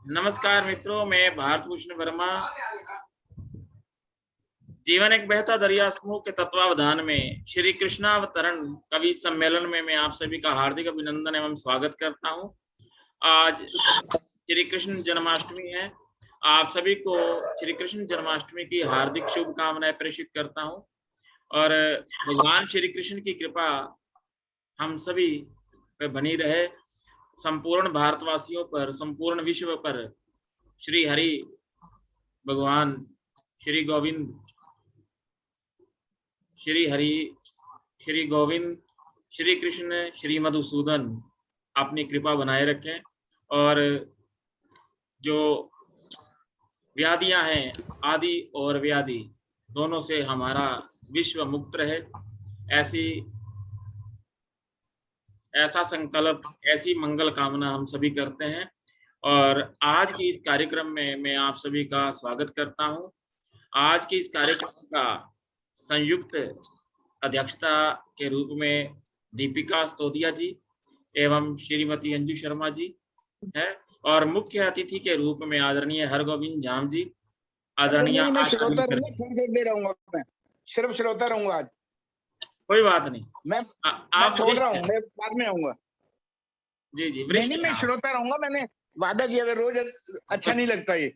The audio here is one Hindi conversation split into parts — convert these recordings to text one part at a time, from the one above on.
नमस्कार मित्रों, मैं भारतभूषण वर्मा जीवन एक बहता दरिया समूह के तत्वावधान में श्री कृष्णावतरण कवि सम्मेलन में मैं आप सभी का हार्दिक अभिनंदन एवं स्वागत करता हूं। आज श्री कृष्ण जन्माष्टमी है। आप सभी को श्री कृष्ण जन्माष्टमी की हार्दिक शुभकामनाएं प्रेषित करता हूं और भगवान श्री कृष्ण की कृपा हम सभी पे बनी रहे। संपूर्ण भारतवासियों पर, संपूर्ण विश्व पर श्री हरि भगवान, श्री गोविंद, श्री हरि, श्री गोविंद, श्री कृष्ण, श्री मधुसूदन अपनी कृपा बनाए रखें और जो व्याधियां हैं, आदि और व्याधि दोनों से हमारा विश्व मुक्त रहे, ऐसा संकल्प, ऐसी मंगल कामना हम सभी करते हैं। और आज के इस कार्यक्रम में मैं आप सभी का स्वागत करता हूं। आज के इस कार्यक्रम का संयुक्त अध्यक्षता के रूप में दीपिका स्तोदिया जी एवं श्रीमती अंजू शर्मा जी है और मुख्य अतिथि के रूप में आदरणीय हरगोविंद झाम जी, आदरणीय मैं श्रोता रहूंगा, थोड़ी देर में रहूंगा, मैं सिर्फ श्रोता रहूंगा आज। कोई बात नहीं, मैं आप छोड़ रहा हूँ, मैं बाद में आऊंगा। जी जी, नहीं, मैं श्रोता रहूंगा, मैंने वादा किया, रोज अच्छा नहीं लगता ये।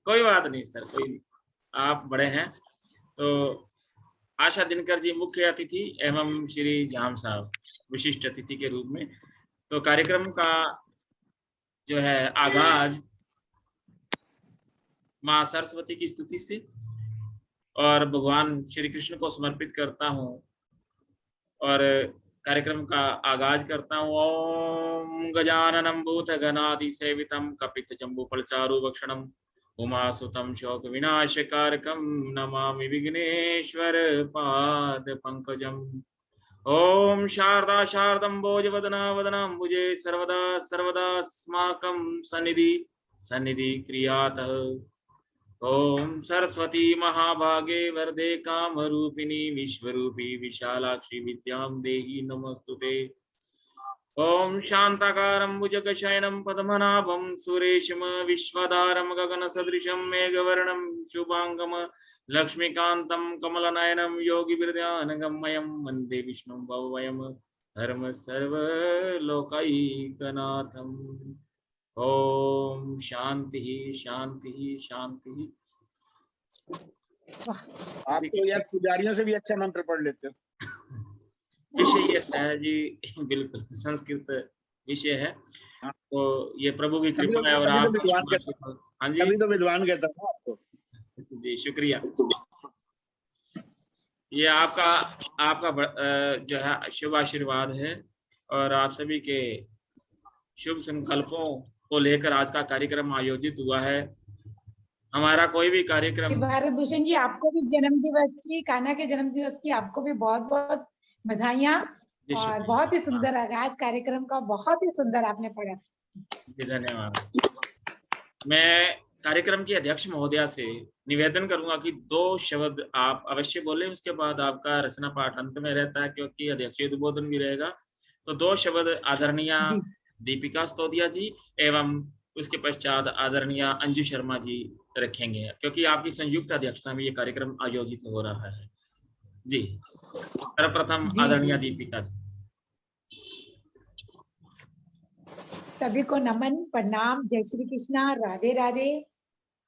कोई बात नहीं सर, कोई नहीं, आप बड़े हैं। तो आशा दिनकर जी मुख्य अतिथि एवं श्री झाम साहब विशिष्ट अतिथि के रूप में। तो कार्यक्रम का जो है आगाज माँ सरस्वती की स्तुति से और भगवान श्री कृष्ण को समर्पित करता हूँ और कार्यक्रम का आगाज करता हूँ। ओम गजाननं भूतगणाधि सेवितं कपित जम्बूफलचारु भक्षणं उमासुतं शोक विनाशकारकं नमामि विघ्नेश्वर पाद पंकजम्। ओम शारदा शारदम्बोजवदना वदनाम्बुजे सर्वदा सर्वदास्माकं सन्निधि सन्निधि क्रियातः। ओम सरस्वती महाभागे वरदे कामरूपिणी विश्वरूपी विशालाक्षी विद्यां देहि नमस्तुते। ओम शांताकारं भुजगशयनं पद्मनाभं सुरेशं विश्वधारं गगनसदृशं मेघवर्णं शुभांगं लक्ष्मीकान्तं कमलनयनं योगिविद्यानगम्यं वन्दे विष्णुं भवभयं धर्म सर्वलोकैकनाथम्। ओम शांति शांति शांति। आप तो यार पुजारियों से भी अच्छा मंत्र पढ़ लेते हो। विषय है जी, बिल्कुल संस्कृत विषय है। तो ये प्रभु की कृपा है और आप हाँ जी, अभी तो विद्वान कहता हूँ आपको। जी शुक्रिया। ये आपका जो है शुभ आशीर्वाद है और आप सभी के शुभ संकल्पों को लेकर आज का कार्यक्रम आयोजित हुआ है। हमारा कोई भी कार्यक्रम, भारतभूषण जी आपको भी जन्म दिवस की, कान्हा के जन्म दिवस की आपको भी बहुत बहुत बधाइयाँ और बहुत ही सुंदर आगाज कार्यक्रम का, बहुत ही सुंदर आपने पढ़ा। धन्यवाद। मैं कार्यक्रम की अध्यक्ष महोदया से निवेदन करूंगा कि 2 शब्द आप अवश्य बोलें, उसके बाद आपका रचना पाठ अंत में रहता है क्योंकि अध्यक्षीय उद्बोधन भी रहेगा। तो 2 शब्द आदरणीय दीपिका स्तोदिया जी एवं उसके पश्चात आदरणीय अंजू शर्मा जी रखेंगे क्योंकि आपकी संयुक्त अध्यक्षता में ये कार्यक्रम आयोजित हो रहा है। जी, सर्वप्रथम आदरणीय दीपिका जी। सभी को नमन, प्रणाम, जय श्री कृष्णा, राधे राधे।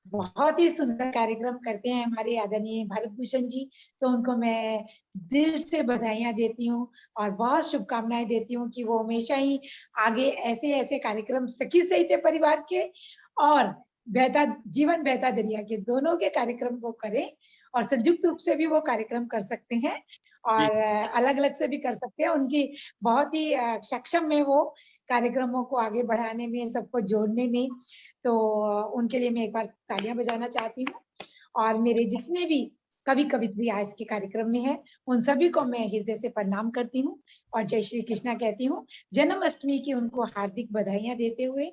बहुत ही सुंदर कार्यक्रम करते हैं हमारे आदरणीय भारतभूषण जी, तो उनको मैं दिल से बधाइयां देती हूँ और बहुत शुभकामनाएं देती हूँ कि वो हमेशा ही आगे ऐसे ऐसे कार्यक्रम सखी सहित परिवार के और जीवन बहता दरिया के दोनों के कार्यक्रम को करें और संयुक्त रूप से भी वो कार्यक्रम कर सकते हैं और अलग अलग से भी कर सकते हैं। उनकी बहुत ही सक्षम है वो कार्यक्रमों को आगे बढ़ाने में, सबको जोड़ने में, तो उनके लिए मैं एक बार तालियां बजाना चाहती हूँ। और मेरे जितने भी कवि कवित्री आज के कार्यक्रम में है उन सभी को मैं हृदय से प्रणाम करती हूँ और जय श्री कृष्णा कहती हूँ। जन्माष्टमी की उनको हार्दिक बधाइयां देते हुए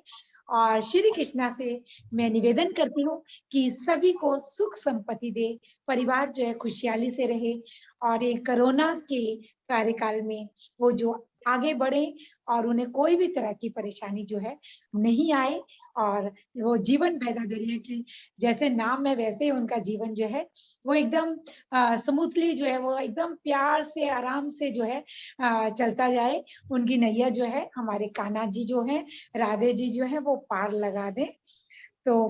और श्री कृष्णा से मैं निवेदन करती हूँ कि सभी को सुख संपत्ति दे, परिवार जो है खुशहाली से रहे और ये कोरोना के कार्यकाल में वो जो आगे बढ़े और उन्हें कोई भी तरह की परेशानी जो है नहीं आए, और वो जीवन भेदा दरिया की जैसे नाम है वैसे ही उनका जीवन जो है वो एकदम स्मूथली जो है वो एकदम प्यार से आराम से जो है चलता जाए। उनकी नैया जो है हमारे कान्हा जी जो है, राधे जी जो है वो पार लगा दे। तो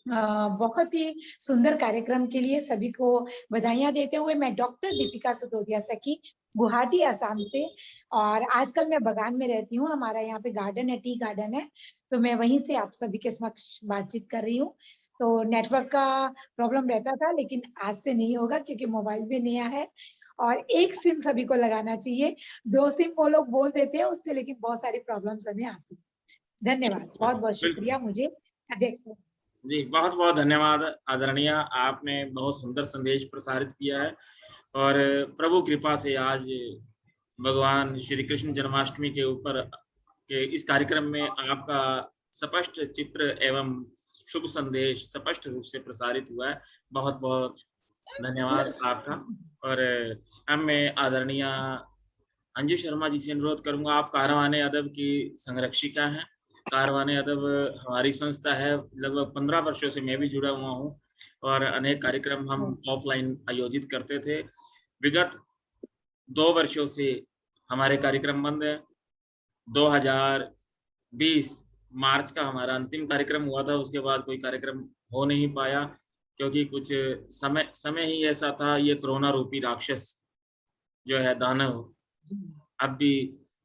बहुत ही सुंदर कार्यक्रम के लिए सभी को बधाइयां देते हुए मैं डॉक्टर दीपिका सुतोदिया सखी, गुवाहाटी असम से, और आजकल मैं बगान में रहती हूँ। हमारा यहाँ पे गार्डन है, टी गार्डन है, तो मैं वहीं से आप सभी के समक्ष बातचीत कर रही हूँ। तो नेटवर्क का प्रॉब्लम रहता था, लेकिन आज से नहीं होगा क्योंकि मोबाइल भी नया है और एक सिम सभी को लगाना चाहिए। 2 सिम वो लोग बोल देते हैं उससे, लेकिन बहुत सारी प्रॉब्लम्स हमें आती है। धन्यवाद, बहुत बहुत शुक्रिया मुझे अध्यक्ष। जी, बहुत बहुत धन्यवाद आदरणीय, आपने बहुत सुंदर संदेश प्रसारित किया है और प्रभु कृपा से आज भगवान श्री कृष्ण जन्माष्टमी के ऊपर के इस कार्यक्रम में आपका स्पष्ट चित्र एवं शुभ संदेश स्पष्ट रूप से प्रसारित हुआ है। बहुत बहुत धन्यवाद आपका। और अब मैं आदरणीय अंजू शर्मा जी से अनुरोध करूंगा, आप कारवाने अदब की संरक्षिका हैं। कारवाने अदब हमारी संस्था है, लगभग 15 वर्षों से मैं भी जुड़ा हुआ हूँ और अनेक कार्यक्रम हम ऑफलाइन आयोजित करते थे। विगत 2 वर्षों से हमारे कार्यक्रम बंद है। 2020 मार्च का हमारा अंतिम कार्यक्रम हुआ था, उसके बाद कोई कार्यक्रम हो नहीं पाया क्योंकि कुछ समय ही ऐसा था। ये कोरोना रूपी राक्षस जो है दानव अब भी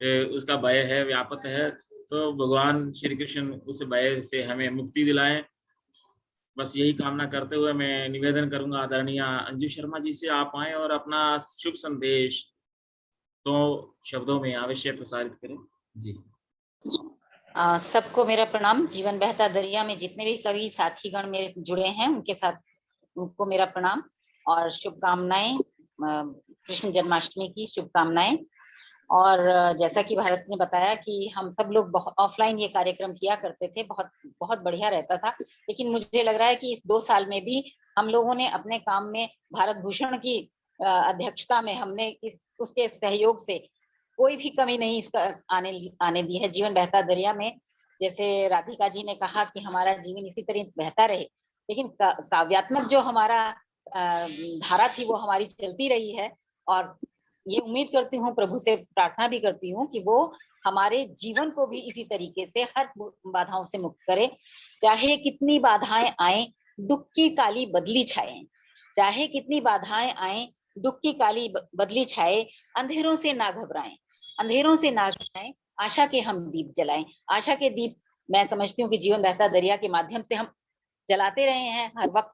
उसका भय है, व्यापक है, तो भगवान श्री कृष्ण उस भय से हमें मुक्ति दिलाएं। बस यही कामना करते हुए मैं निवेदन करूंगा आदरणीय अंजू शर्मा जी से, आप आए और अपना शुभ संदेश 2 शब्दों में अवश्य प्रसारित करें। जी। सबको मेरा प्रणाम। जीवन बहता दरिया में जितने भी कवि साथीगण मेरे जुड़े हैं उनके साथ उनको मेरा प्रणाम और शुभकामनाएं, कृष्ण जन्माष्टमी की शुभकामनाएं। और जैसा कि भारत ने बताया कि हम सब लोग ऑफलाइन ये कार्यक्रम किया करते थे, बहुत बहुत बढ़िया रहता था, लेकिन मुझे लग रहा है कि इस 2 साल में भी हम लोगों ने अपने काम में भारत भूषण की अध्यक्षता में हमने उसके सहयोग से कोई भी कमी नहीं इसका आने दी है। जीवन बहता दरिया में जैसे राधिका जी ने कहा कि हमारा जीवन इसी तरह बहता रहे, लेकिन काव्यात्मक जो हमारा धारा थी वो हमारी चलती रही है। और ये उम्मीद करती हूँ, प्रभु से प्रार्थना भी करती हूँ कि वो हमारे जीवन को भी इसी तरीके से हर बाधाओं से मुक्त करे। चाहे कितनी बाधाएं आए, दुख की काली बदली छाए, चाहे कितनी बाधाएं आए, दुख की काली बदली छाए, अंधेरों से ना घबराएं, अंधेरों से ना घबराएं, आशा के हम दीप जलाएं। आशा के दीप मैं समझती हूँ कि जीवन बहता दरिया के माध्यम से हम जलाते रहे हैं हर वक्त,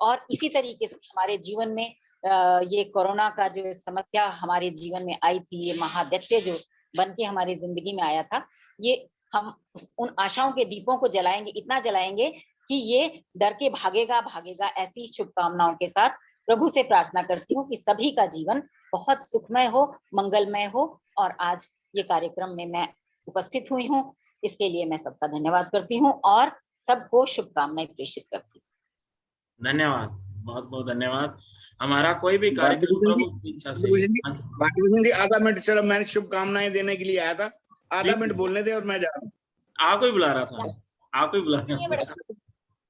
और इसी तरीके से हमारे जीवन में ये कोरोना का जो समस्या हमारे जीवन में आई थी, ये महादैत्य जो बन के हमारी जिंदगी में आया था, ये हम उन आशाओं के दीपों को जलाएंगे, इतना जलाएंगे कि ये डर के भागेगा भागेगा। ऐसी शुभकामनाओं के साथ प्रभु से प्रार्थना करती हूँ कि सभी का जीवन बहुत सुखमय हो, मंगलमय हो। और आज ये कार्यक्रम में मैं उपस्थित हुई हूँ, इसके लिए मैं सबका धन्यवाद करती हूँ और सबको शुभकामनाएं प्रेषित करती हूँ। धन्यवाद, बहुत बहुत धन्यवाद। हमारा कोई भी कार्यक्रम प्रभु की इच्छा से। भारतीभूषण जी, आधा मिनट सिर्फ मैंने शुभकामनाएं देने के लिए आया था, आधा मिनट बोलने दे और मैं जा रहा हूँ। आपको ही बुला रहा था, आपको ही बुला रहा था।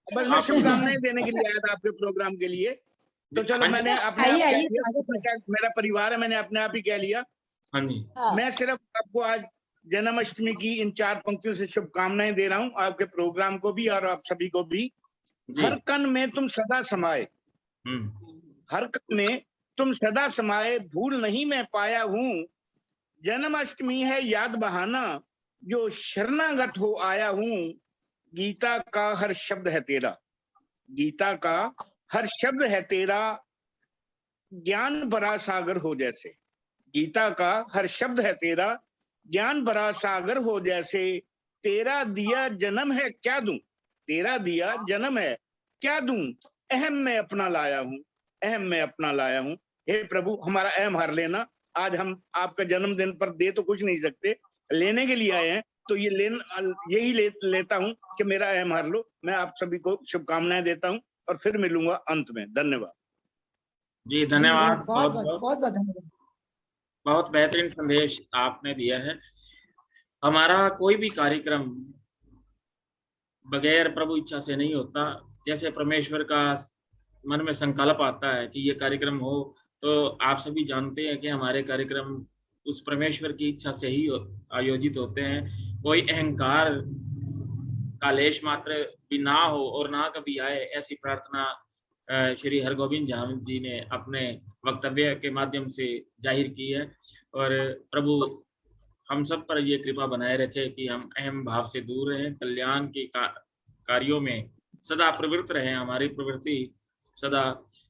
बस मैं शुभकामनाएं देने के लिए आया था आपके प्रोग्राम के लिए। तो चलो, मैंने अपने आप कह लिया, मेरा परिवार है, मैंने अपने आप ही कह लिया। हाँ जी। मैं सिर्फ आपको आज जन्माष्टमी की इन 4 पंक्तियों से शुभकामनाएं दे रहा हूँ, आपके प्रोग्राम को भी और आप सभी को भी। हर कण में तुम सदा समाये, हर कण में तुम सदा समाये, भूल नहीं मैं पाया हूँ। जन्माष्टमी है याद बहाना, जो शरणागत हो आया हूँ। गीता का हर शब्द है तेरा, गीता का हर शब्द है तेरा, ज्ञान भरा सागर हो जैसे। गीता का हर शब्द है तेरा, ज्ञान भरा सागर हो जैसे। तेरा दिया जन्म है क्या दूं, तेरा दिया जन्म है क्या दूं। अहम में अपना लाया हूं, अहम में अपना लाया हूं। हे प्रभु, हमारा अहम हर लेना। आज हम आपका जन्मदिन पर दे तो कुछ नहीं सकते, लेने के लिए आए हैं, तो ये यही लेता हूं कि मेरा अहम हर लो। मैं आप सभी को शुभकामनाएं देता हूं और फिर मिलूंगा अंत में। धन्यवाद जी, धन्यवाद, बहुत बहुत धन्यवाद। बहुत बेहतरीन संदेश आपने दिया है। हमारा कोई भी कार्यक्रम बगैर प्रभु इच्छा से नहीं होता। जैसे परमेश्वर का मन में संकल्प आता है कि ये कार्यक्रम हो, तो आप सभी जानते हैं कि हमारे कार्यक्रम उस परमेश्वर की इच्छा से ही आयोजित होते हैं। कोई अहंकार का लेश मात्र भी ना हो और ना कभी आए, ऐसी प्रार्थना श्री हरगोविंद जी ने अपने वक्तव्य के माध्यम से जाहिर की है। और प्रभु हम सब पर ये कृपा बनाए रखे कि हम अहम भाव से दूर रहें, कल्याण के कार्यों में सदा प्रवृत्त रहें, हमारी प्रवृत्ति सदा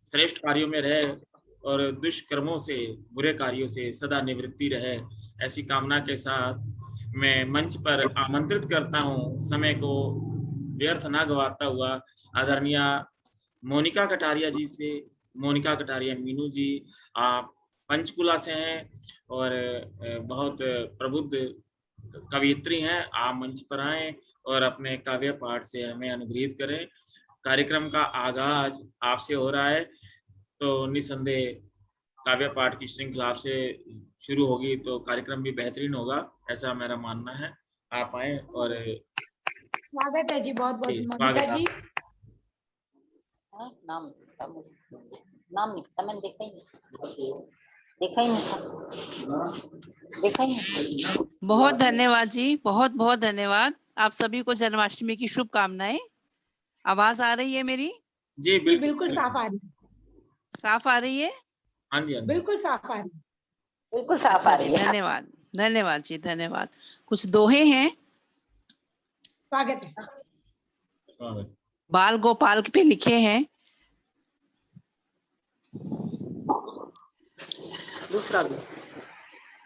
श्रेष्ठ कार्यों में रहे और दुष्कर्मों से, बुरे कार्यों से सदा निवृत्ति रहे। ऐसी कामना के साथ मैं मंच पर आमंत्रित करता हूँ, समय को व्यर्थ ना गवाता हुआ, आदरणीय मोनिका कटारिया जी से। मोनिका कटारिया मीनू जी, आप पंचकुला से हैं और बहुत प्रबुद्ध कवियत्री हैं। आप मंच पर आएं और अपने काव्य पाठ से हमें अनुग्रहित करें। कार्यक्रम का आगाज आपसे हो रहा है, तो निसंदेह काव्य पाठ की श्रृंखला आपसे शुरू होगी तो कार्यक्रम भी बेहतरीन होगा, ऐसा मेरा मानना है। आप आए और स्वागत है जी, बहुत बहुत मोनिका जी। नाम मैंने देखा ही नहीं। बहुत धन्यवाद जी, बहुत बहुत धन्यवाद। आप सभी को जन्माष्टमी की शुभकामनाएं। आवाज आ रही है मेरी? जी बिल्कुल साफ आ रही है। साफ आ रही है? हाँ जी, बिल्कुल साफ आ रही है। बिल्कुल साफ आ रही है। धन्यवाद, धन्यवाद जी, धन्यवाद। कुछ दोहे हैं। स्वागत है। बाल गोपाल पे लिखे हैं।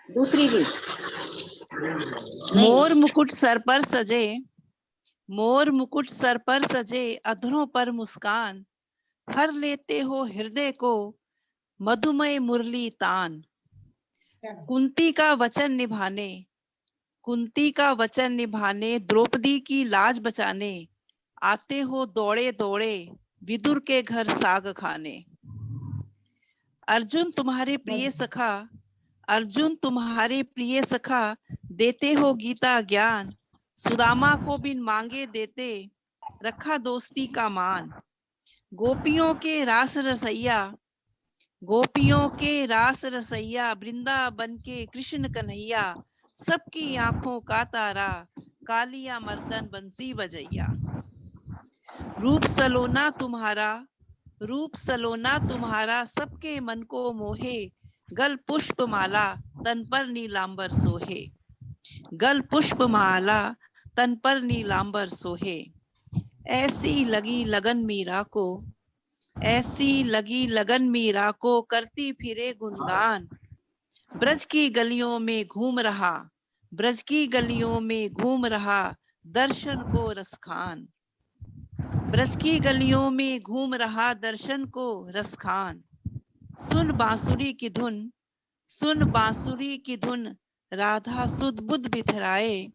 दूसरी भी। मोर मुकुट सर पर सजे, मोर मुकुट सर पर सजे, अधरों पर मुस्कान, हर लेते हो हृदय को मधुमय मुरली तान। कुंती का वचन निभाने, कुंती का वचन निभाने, द्रौपदी की लाज बचाने, आते हो दौड़े दौड़े विदुर के घर साग खाने। अर्जुन तुम्हारे प्रिय सखा, अर्जुन तुम्हारे प्रिय सखा, देते हो गीता ज्ञान, सुदामा को बिन मांगे देते, रखा दोस्ती का मान। गोपियों के रास रसैया, गोपियों के रास रसैया, वृंदावन के कृष्ण कन्हैया, सबकी आंखों का तारा, कालिया मर्दन बंसी बजैया। रूप सलोना तुम्हारा, रूप सलोना तुम्हारा, सबके मन को मोहे, गल पुष्प माला तन पर नीलांबर सोहे, गल पुष्प माला तन पर नीलांबर सोहे। ऐसी लगी लगन मीरा को, ऐसी लगी लगन मीरा को, करती फिरे गुणगान, ब्रज की गलियों में घूम रहा, ब्रज की गलियों में घूम रहा, दर्शन को रसखान, ब्रज की गलियों में घूम रहा, दर्शन को रसखान। सुन बांसुरी की धुन, सुन बांसुरी की धुन, राधा सुध बुध बिथराए,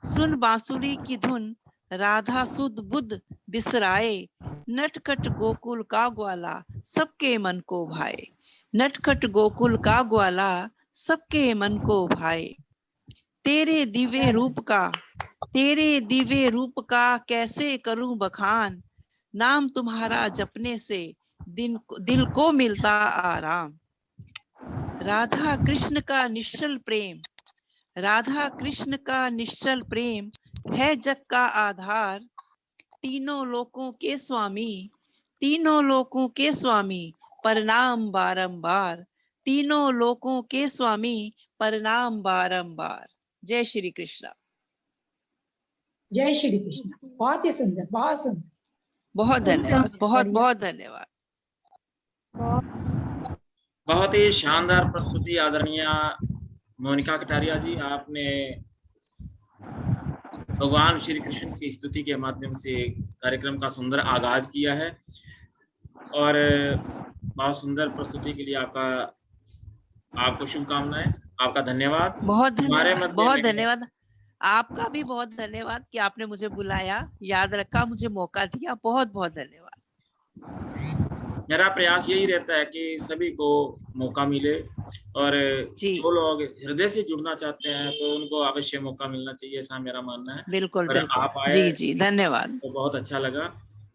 सुन बांसुरी की धुन, राधा सुध बुध बिसराए। नटखट गोकुल का ग्वाला सबके मन को भाए, नटखट गोकुल का ग्वाला सबके मन को भाए। तेरे दिव्य रूप का, तेरे दिव्य रूप का कैसे करूं बखान, नाम तुम्हारा जपने से दिल को मिलता आराम। राधा कृष्ण का निश्चल प्रेम, राधा कृष्ण का निश्चल प्रेम है जग का आधार। तीनों लोकों के स्वामी, तीनों लोकों के स्वामी, प्रणाम बारंबार, तीनों लोकों के स्वामी, प्रणाम बारंबार। जय श्री कृष्ण। जय श्री कृष्ण। बहुत ही सुंदर, बहुत सुंदर। बहुत धन्यवाद, बहुत बहुत धन्यवाद। बहुत ही शानदार प्रस्तुति आदरणीय मोनिका कटारिया जी। आपने भगवान श्री कृष्ण की स्तुति के माध्यम से कार्यक्रम का सुंदर आगाज किया है और बहुत सुंदर प्रस्तुति के लिए आपको शुभकामनाएं, आपका धन्यवाद। बहुत धन्यवाद, बहुत धन्यवाद। आपका भी बहुत धन्यवाद कि आपने मुझे बुलाया, याद रखा, मुझे मौका दिया। बहुत बहुत धन्यवाद। मेरा प्रयास यही रहता है कि सभी को मौका मिले और जो लोग हृदय से जुड़ना चाहते हैं तो उनको अवश्य मौका मिलना चाहिए, ऐसा मेरा मानना है। बिल्कुल और बिल्कुल। आप आए जी जी, धन्यवाद। तो बहुत अच्छा लगा,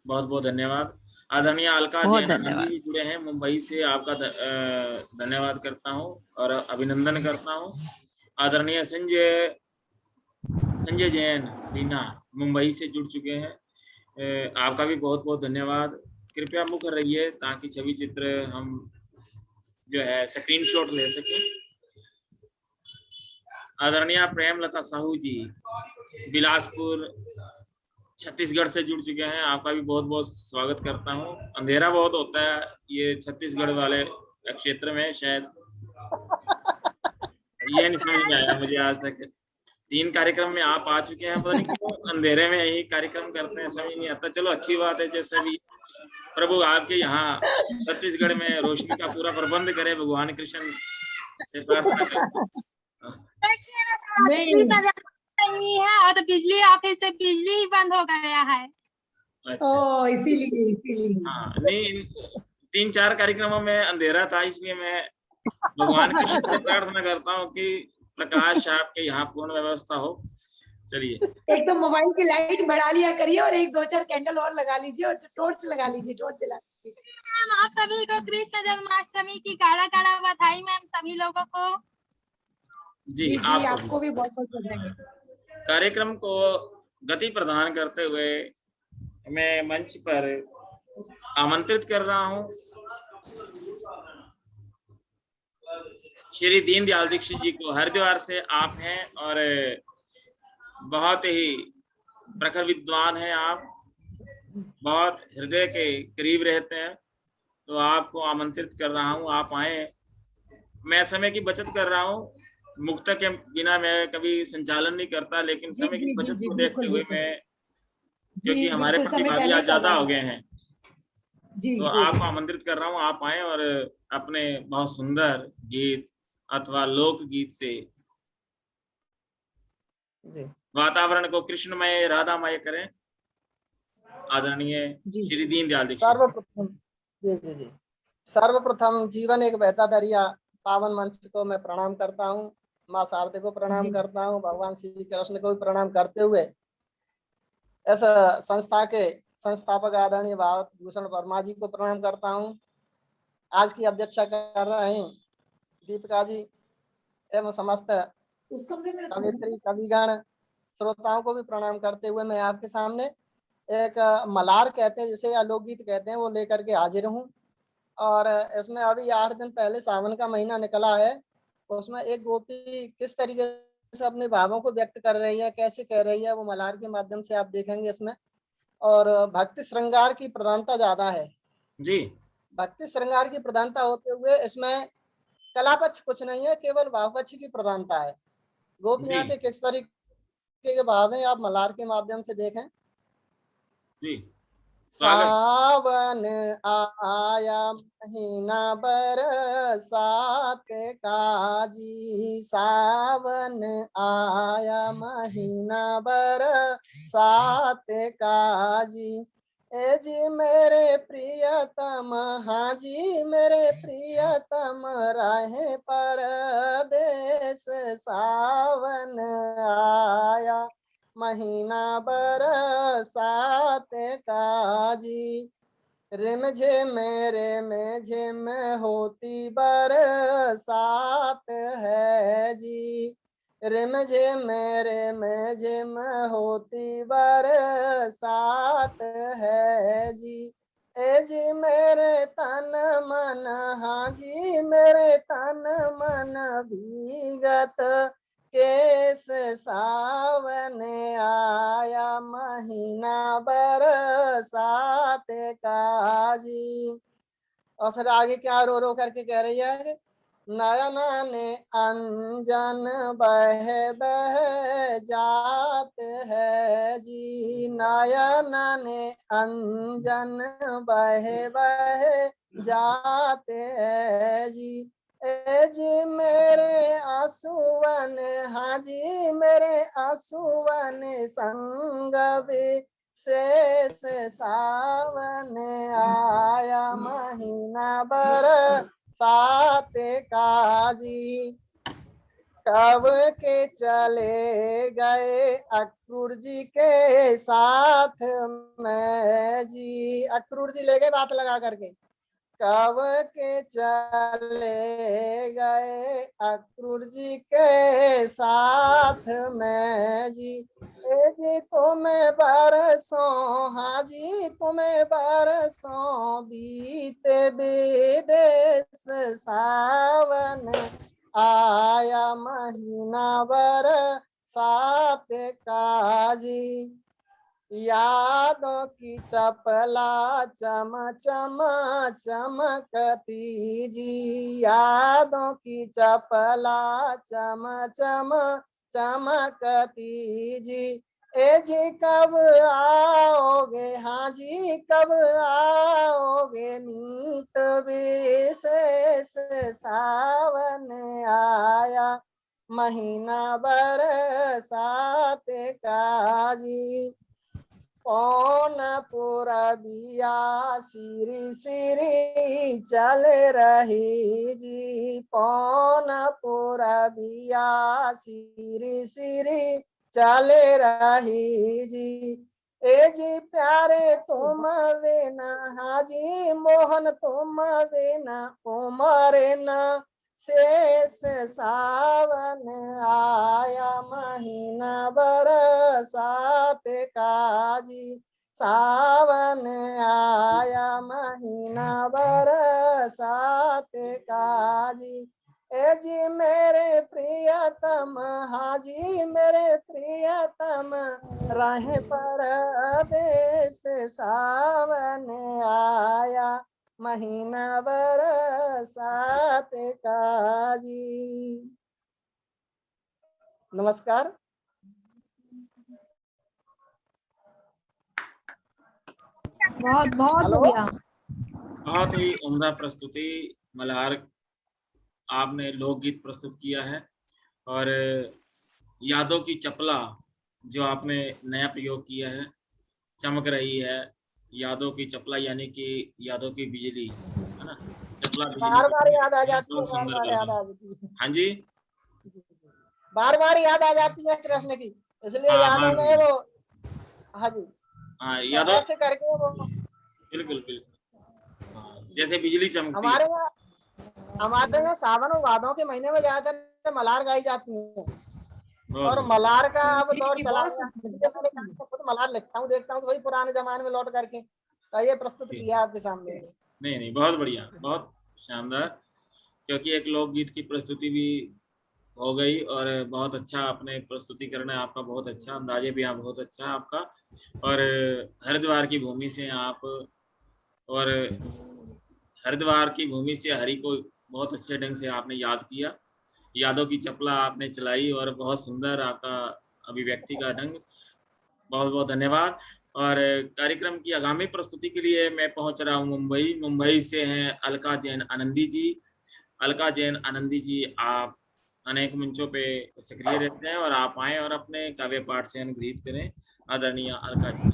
बहुत बहुत धन्यवाद। आदरणीय अलका बहुत जैन धन्यवाद। जी जुड़े हैं मुंबई से, आपका धन्यवाद करता हूँ और अभिनंदन करता हूँ। आदरणीय संजय जैन रीना मुंबई से जुड़ चुके हैं, आपका भी बहुत बहुत धन्यवाद। कृपया मुख रहिए ताकि छवि चित्र हम जो है स्क्रीनशॉट ले सकें। आदरणीय प्रेमलता साहू जी बिलासपुर छत्तीसगढ़ से जुड़ चुके हैं, आपका भी बहुत बहुत स्वागत करता हूँ। अंधेरा बहुत होता है ये छत्तीसगढ़ वाले क्षेत्र में, शायद ये नहीं समझ में आया मुझे आज तक। 3 कार्यक्रम में आप आ चुके हैं, पता नहीं क्यों अंधेरे में यही कार्यक्रम करते हैं, समझ नहीं आता। चलो अच्छी बात है, जैसे भी प्रभु आपके यहाँ छत्तीसगढ़ में रोशनी का पूरा प्रबंध करे, भगवान कृष्ण से प्रार्थना करते हैं। नहीं है और तो बिजली ऑफिस से बिजली ही बंद हो गया है। अच्छा, इसीलिए हाँ नहीं, 3-4 कार्यक्रमों में अंधेरा था, इसलिए मैं भगवान कृष्ण से प्रार्थना करता हूँ कि प्रकाश आपके यहाँ पूर्ण व्यवस्था हो। चलिए, एक तो मोबाइल की लाइट बढ़ा लिया करिए और 1-2-4 कैंडल और लगा लीजिए और टॉर्च लगा लीजिए, टॉर्च जला लीजिए। मैम आप सभी को कृष्ण जन्माष्टमी की गाढ़ा गाढ़ा बधाई मैम, सभी लोगों को। जी आपको भी बहुत बहुत बधाई। कार्यक्रम को गति प्रदान करते हुए मैं मंच पर आमंत्रित कर रहा हूं श्री दीनदयाल दीक्षित जी को। हरिद्वार से आप हैं और बहुत ही प्रखर विद्वान हैं आप, बहुत हृदय के करीब रहते हैं, तो आपको आमंत्रित कर रहा हूं, आप आए। मैं समय की बचत कर रहा हूं, मुक्त के बिना मैं कभी संचालन नहीं करता, लेकिन समय की बचत को देखते हुए मैं, क्योंकि हमारे प्रतिभागी आज ज्यादा हो गए हैं, तो आपको आमंत्रित कर रहा हूँ, आप आए और अपने बहुत सुंदर गीत अथवा लोकगीत से वातावरण को कृष्णमय राधामय करें। आदरणीय श्री दीनदयाल दीक्षित। सर्वप्रथम जीवन एक बहता दरिया पावन मंच को मैं प्रणाम करता हूँ, माँ शारदे को प्रणाम करता हूँ, भगवान श्री कृष्ण को भी प्रणाम करते हुए इस संस्था के संस्थापक आदरणीय भारत भूषण वर्मा जी को प्रणाम करता हूँ। आज की अध्यक्षता कर रहे हैं दीपिका जी एवं समस्त कवित्री कविगण श्रोताओं को भी प्रणाम करते हुए मैं आपके सामने एक मलार कहते हैं जिसे या लोकगीत कहते हैं वो लेकर के हाजिर हूँ। और इसमें अभी 8 दिन पहले सावन का महीना निकला है, उसमें एक गोपी किस तरीके से अपने भावों को व्यक्त कर रही है, कैसे कह रही है, वो मलार के माध्यम से आप देखेंगे इसमें। और भक्ति श्रृंगार की प्रधानता ज्यादा है जी, भक्ति श्रृंगार की प्रधानता होते हुए इसमें कला पक्ष कुछ नहीं है, केवल भाव पक्ष की प्रधानता है। गोपियां के किस तरीके के भाव है आप मलार के माध्यम से देखें। जी, सावन आया महीना बरसात का जी, सावन आया महीना बरसात का जी, ए जी मेरे प्रियतम, हाँ जी मेरे प्रियतम रहे परदेस, सावन आया महीना बरसात का जी, रिम झिम होती बरसात है जी, रिम झिम होती बरसात है जी, ए जी मेरे तन मन, हाँ जी मेरे तन मन भीगत केस, सावन आया महीना बरसात का जी। और फिर आगे क्या रो रो करके कह रही है, नयन ने अंजन बह बह जात है जी, नयन ने अंजन बह बह जाते है जी, ए जी मेरे आंसुअन, हाँ जी मेरे आंसुअन संग भी शेष सावन आया महीना बरसात का जी। कब के चले गए अक्रूर जी के साथ में जी। अक्रूर जी ले गए बात लगा करके। कब के चले गए अक्रूर जी के साथ में जी। जी तुम्हें बरसों, हाँ जी तुम्हें बरसों बीते विदेश सावन आया महीना बरसात का जी। यादों की चपला चम चम चमकती जी। यादों की चपला चम चम चमकती जी। ए जी कब आओगे, हाँ जी कब आओगे मीत विशेष सावन आया महीना बरसात का जी। पौन पुरबिया सिरी सिरी चल रही जी। पौन पुरबिया सिरी सिरी चल रही जी। ए जी प्यारे तुम वेना, हाँ जी मोहन तुम वेना उमरे न शेष सावन आया महीना बरसात का जी। सावन आया महीना बरसात का जी। ए जी मेरे प्रियतम, हाँ जी मेरे प्रियतम रहे परदेश सावन आया महीना बरसात का जी। नमस्कार। बहुत बहुत बढ़िया। बहुत ही उम्दा प्रस्तुति मल्हार, आपने लोकगीत प्रस्तुत किया है। और यादों की चपला जो आपने नया प्रयोग किया है, चमक रही है। यादों की चपला यानी कि यादों की बिजली, है ना। चपला बार बार याद आ जाती है, बहुत सुंदर बार याद लगा। आ जाती है। हाँ जी, बार बार याद आ जाती है कृष्ण की, इसलिए यादों में वो, हाँ जी हाँ यादों ऐसे करके वो बिल्कुल बिल्कुल, हाँ, जैसे बिजली चमकती है। हमारे यहाँ सावन और भादों के महीने में ज्यादातर मल्हार गाई जाती है। बहुत और बढ़िया। मल्हार का अब दौर चला गया, इसलिए मैंने कहा मैं खुद मल्हार लिखता हूँ, देखता हूँ तो वही पुराने जमाने में लौट करके तो ये प्रस्तुत किया आपके सामने। नहीं नहीं, बहुत बढ़िया, बहुत शानदार। क्योंकि एक लोकगीत की प्रस्तुति भी हो गई और बहुत अच्छा आपने प्रस्तुतिकरण है आपका, बहुत अच्छा अंदाजे भी यहाँ बहुत अच्छा है आपका। और हरिद्वार की भूमि से आप, और हरिद्वार की भूमि से हरि को बहुत अच्छे ढंग से आपने याद किया। यादों की चपला आपने चलाई और बहुत सुंदर आपका अभिव्यक्ति का ढंग। बहुत बहुत धन्यवाद। और कार्यक्रम की आगामी प्रस्तुति के लिए मैं पहुंच रहा हूं मुंबई। मुंबई से हैं अलका जैन आनंदी जी। अलका जैन आनंदी जी, आप अनेक मंचों पे सक्रिय रहते हैं और आप आए और अपने काव्य पाठ से अनुग्रहित करें। आदरणीय अलका जी।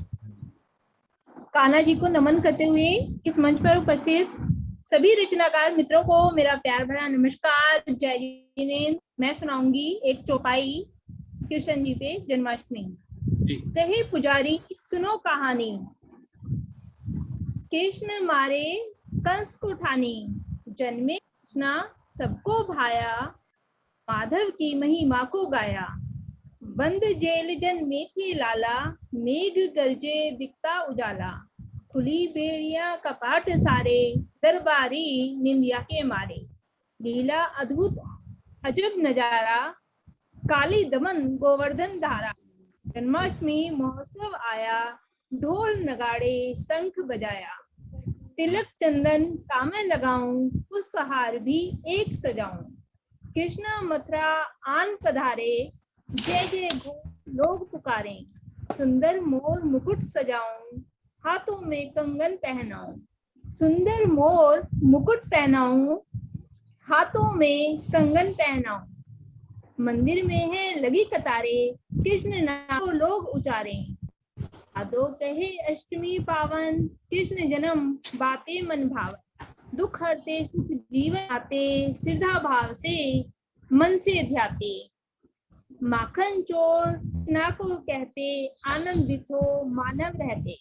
कान्हा जी को नमन करते हुए इस मंच पर उपस्थित सभी रचनाकार मित्रों को मेरा प्यार भरा नमस्कार, जय जिनेन्द्र। मैं सुनाऊंगी एक चौपाई कृष्ण जी पे जन्माष्टमी। कहे पुजारी सुनो कहानी, कृष्ण मारे कंस को ठानी। जन्मे कृष्णा सबको भाया, माधव की महिमा को गाया। बंद जेल जन्मे थे लाला, मेघ गरजे दिखता उजाला। खुली बेड़िया कपाट सारे, दरबारी निंदिया के मारे। लीला अद्भुत अजब नजारा, काली दमन गोवर्धन धारा। जन्माष्टमी महोत्सव आया, ढोल नगाड़े शंख बजाया। तिलक चंदन कामे लगाऊं, पुष्पहार भी एक सजाऊं। कृष्ण मथुरा आन पधारे, जय जय लोग पुकारे। सुंदर मोर मुकुट सजाऊं, हाथों में कंगन पहनाऊं। सुंदर मोर मुकुट पहनाऊं, हाथों में कंगन पहनाऊं। मंदिर में है लगी कतारे, कृष्ण नाम को लोग उचारे। आदो कहे अष्टमी पावन, कृष्ण जन्म बातें मन भावन। दुख हरते सुख जीवन आते, श्रद्धा भाव से मन से ध्याते। माखन चोर कृष्णा को कहते, आनंदित हो मानव रहते।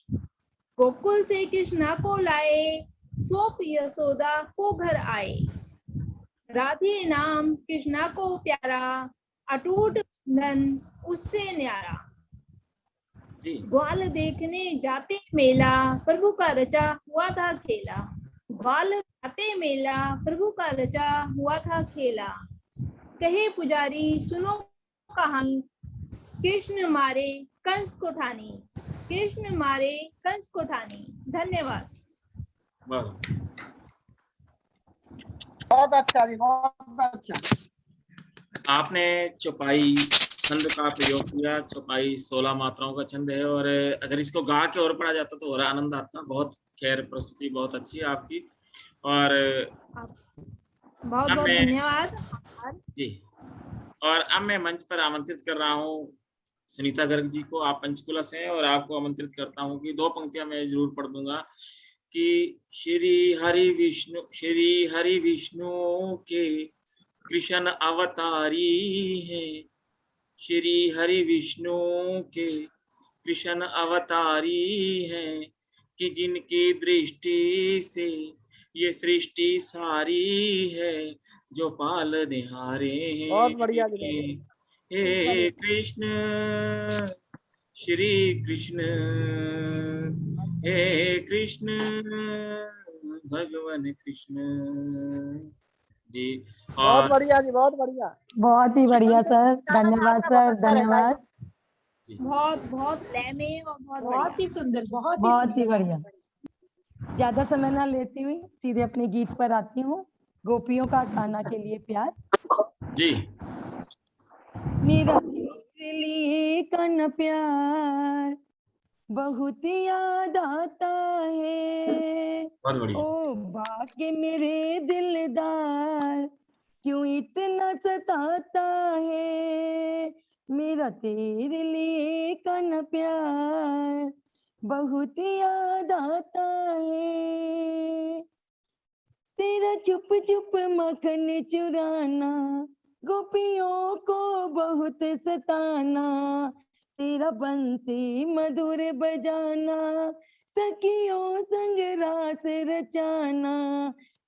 गोकुल से कृष्णा को लाए, सौंप यशोदा को घर आए। राधे नाम कृष्णा को प्यारा, अटूट बंधन उससे न्यारा। ग्वाल देखने जाते मेला, प्रभु का रचा हुआ था खेला। ग्वाल जाते मेला, प्रभु का रचा हुआ था खेला। कहे पुजारी सुनो कहानी, कृष्ण मारे कंस को ठानी। कृष्ण मारे कंस को ठानी। धन्यवाद। बहुत अच्छा जी, बहुत अच्छा। आपने चौपाई छंद का प्रयोग किया। चौपाई 16 मात्राओं का छंद है और अगर इसको गा के और पढ़ा जाता तो और आनंद आता। बहुत खैर, प्रस्तुति बहुत अच्छी है आपकी और बहुत बहुत धन्यवाद जी। और अब मैं मंच पर आमंत्रित कर रहा हूँ सुनीता गर्ग जी को। आप पंचकुला से हैं और आपको आमंत्रित करता हूँ कि 2 पंक्तियां मैं जरूर पढ़ दूंगा कि श्री हरि विष्णु के कृष्ण अवतारी है। श्री हरि विष्णु के कृष्ण अवतारी हैं कि जिनकी दृष्टि से ये सृष्टि सारी है, जो पाल निहारे हैं। बहुत बढ़िया जी। हे कृष्ण श्री कृष्ण, हे कृष्ण भगवान कृष्ण जी। बहुत बढ़िया जी, बहुत बढ़िया, बहुत ही बढ़िया सर। धन्यवाद सर, धन्यवाद। बहुत बहुत लय में और बहुत ही सुंदर, बहुत ही बढ़िया। ज्यादा समय ना लेती हुई सीधे अपने गीत पर आती हूँ। गोपियों का खाना के लिए प्यार जी। मेरा तेरे लिए कन प्यार बहुत याद आता है। ओ भाग्य मेरे दिलदार क्यों इतना सताता है। मेरा तेरे लिए कन प्यार बहुत याद आता है। तेरा चुप चुप मक्खन चुराना, गोपियों को बहुत सताना। तेरा बंसी मधुर बजाना, सखियों संग रास रचाना।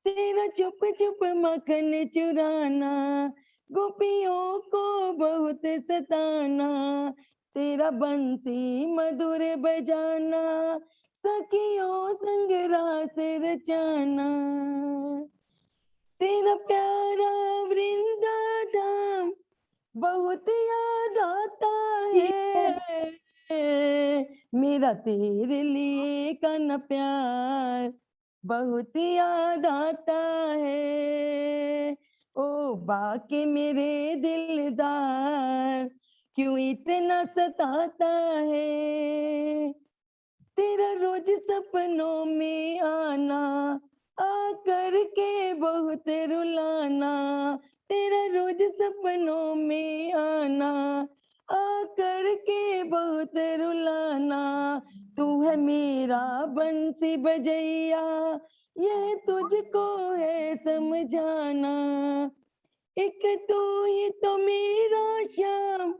तेरा चुप चुप मक्खन चुराना, गोपियों को बहुत सताना। तेरा बंसी मधुर बजाना, सखियों संग रास रचाना। तेरा प्यारा वृंदावन बहुत याद आता है। मेरा तेरे लिए कन प्यार बहुत याद आता है। ओ बाकी मेरे दिलदार क्यों इतना सताता है। तेरा रोज सपनों में आना, आकर के बहुत रुलाना। तेरा रोज सपनों में आना, आकर के बहुत रुलाना। तू है मेरा बंसी बजैया, यह तुझको है समझाना। एक तू ही तो मेरा श्याम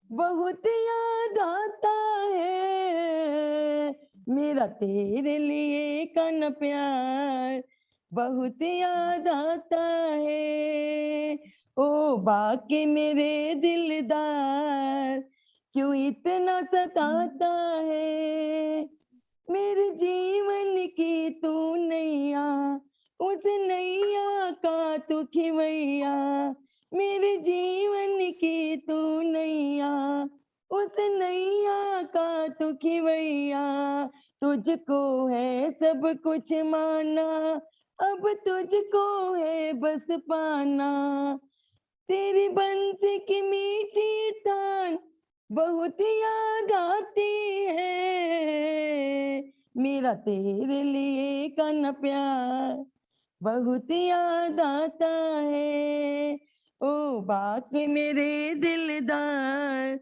बहुत याद आता है। मेरा तेरे लिए कन प्यार बहुत याद आता है। ओ बाकी मेरे दिलदार क्यों इतना सताता है। मेरे जीवन की तू नैया, उस नैया का तू खिवैया। मेरे जीवन की तू नैया, उस नैया का तू खिवैया। तुझको है सब कुछ माना, अब तुझको है बस पाना। तेरी बंसी की मीठी तान बहुत याद आती है। मेरा तेरे लिए कन प्यार बहुत याद आता है। ओ बाकी मेरे दिलदार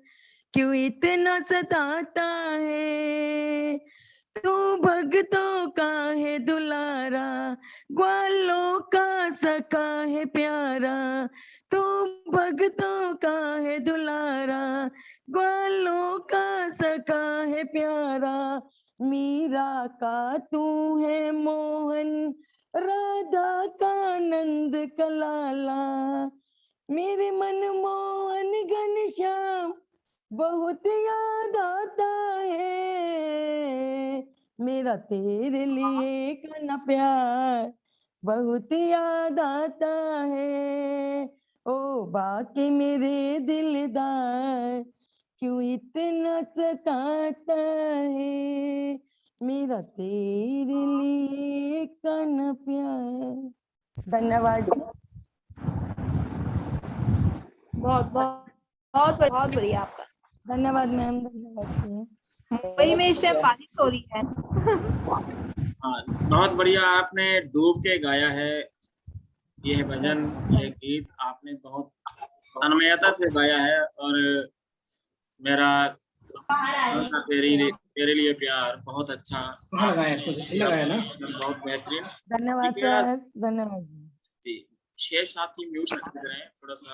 क्यों इतना सताता है, तू भक्तों का है दुलारा, ग्वालों का सखा है प्यारा, तू भक्तों का है दुलारा, ग्वालों का सखा है प्यारा, मीरा का तू है मोहन, राधा का नंद का लाला, मेरे मन मोहन घनश्याम बहुत याद आता है, मेरा तेरे लिए करना प्यार बहुत याद आता है, ओ बाकी मेरे दिलदार क्यों इतना सताता है, मेरा तेरे लिए करना प्यार। धन्यवाद जी। बहुत बहुत बहुत बढ़िया आपका। धन्यवाद मैम, धन्यवाद जी। मुंबई में इस टाइम बारिश हो रही है। हाँ, बहुत बढ़िया आपने डूब के गाया है यह भजन, यह गीत आपने बहुत तन्मयता से गाया है। और मेरा तेरे लिए प्यार बहुत अच्छा लगाया, इसको लगाया ना, बहुत बेहतरीन। धन्यवाद सर, धन्यवाद जी। शेष साथी म्यूट रखे रहे, थोड़ा सा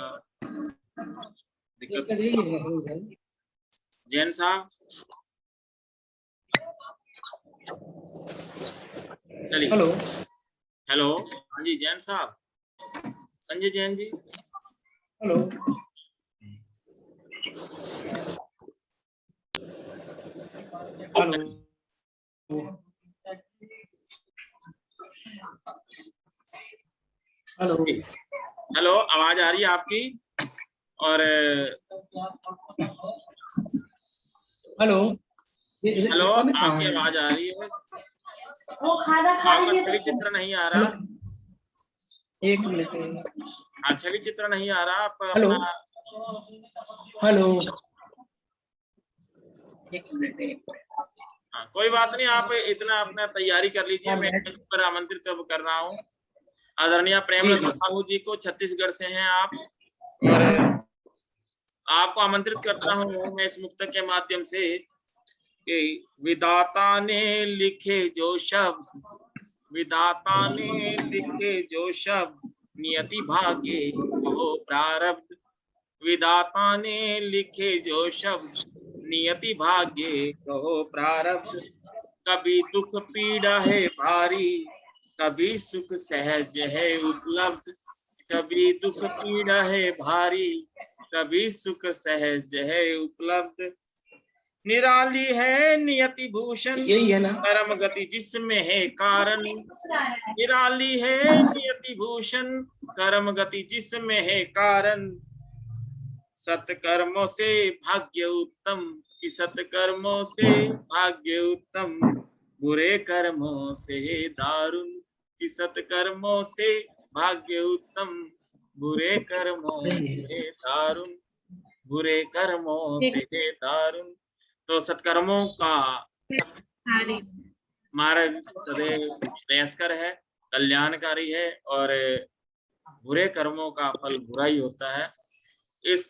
दिक्कत। जैन साहब चलिए। हेलो हेलो, हाँ जी जैन साहब, Sanjay Jain ji. Hello hello hello, आवाज आ रही है आपकी? और हेलो हेलो, आपकी आवाज आ रही है? आपका छवि चित्र नहीं आ रहा। एक मिनट, हाँ छवि चित्र नहीं आ रहा। आप हेलो हेलो, एक मिनट। हाँ कोई बात नहीं, आप इतना अपना तैयारी कर लीजिए। मैं पर आमंत्रित अब कर रहा हूँ आदरणीय प्रेमलता साहू जी को। छत्तीसगढ़ से हैं आप, और आपको आमंत्रित करता हूँ मैं इस मुक्तक के माध्यम से कि विधाता ने लिखे जो शब्द, विधाता ने लिखे जो शब्द, नियति भाग्य हो प्रारब्ध, विधाता ने लिखे जो शब्द, नियति भाग्य कहो प्रारब्ध, कभी दुख पीड़ा है भारी, कभी सुख सहज है उपलब्ध, कभी दुख पीड़ा है भारी, कभी सुख सहज है उपलब्ध, निराली है नियति भूषण, यही है ना, कर्म गति जिसमें है कारण, निराली है नियति भूषण, कर्म गति जिसमें है कारण, सत्कर्मों से भाग्य उत्तम, कि सत्कर्मों से भाग्य उत्तम, बुरे कर्मों से दारुण, कि सत्कर्मों से भाग्य उत्तम, बुरे कर्मों से दारुण, बुरे कर्मों से दारुण। तो सत्कर्मों का मार्ग सदैव श्रेयस्कर है, कल्याणकारी है, और बुरे कर्मों का फल बुरा ही होता है। इस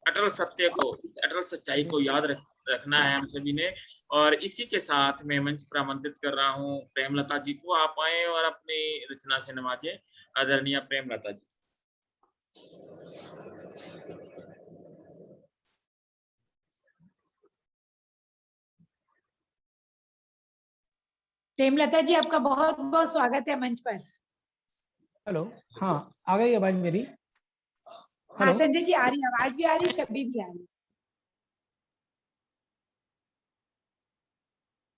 अटल सत्य को, अटल सच्चाई को याद रखना है हम सभी ने। और इसी के साथ मैं मंच पर आमंत्रित कर रहा हूँ प्रेमलता जी को। आप आए और अपनी रचना से नवाजे आदरणीय प्रेमलता जी। प्रेमलता जी, आपका बहुत बहुत स्वागत है मंच पर। हेलो, हाँ आ गई आवाज मेरी? हाँ संजय जी आ रही, आवाज भी आ रही, छवि भी आ रही।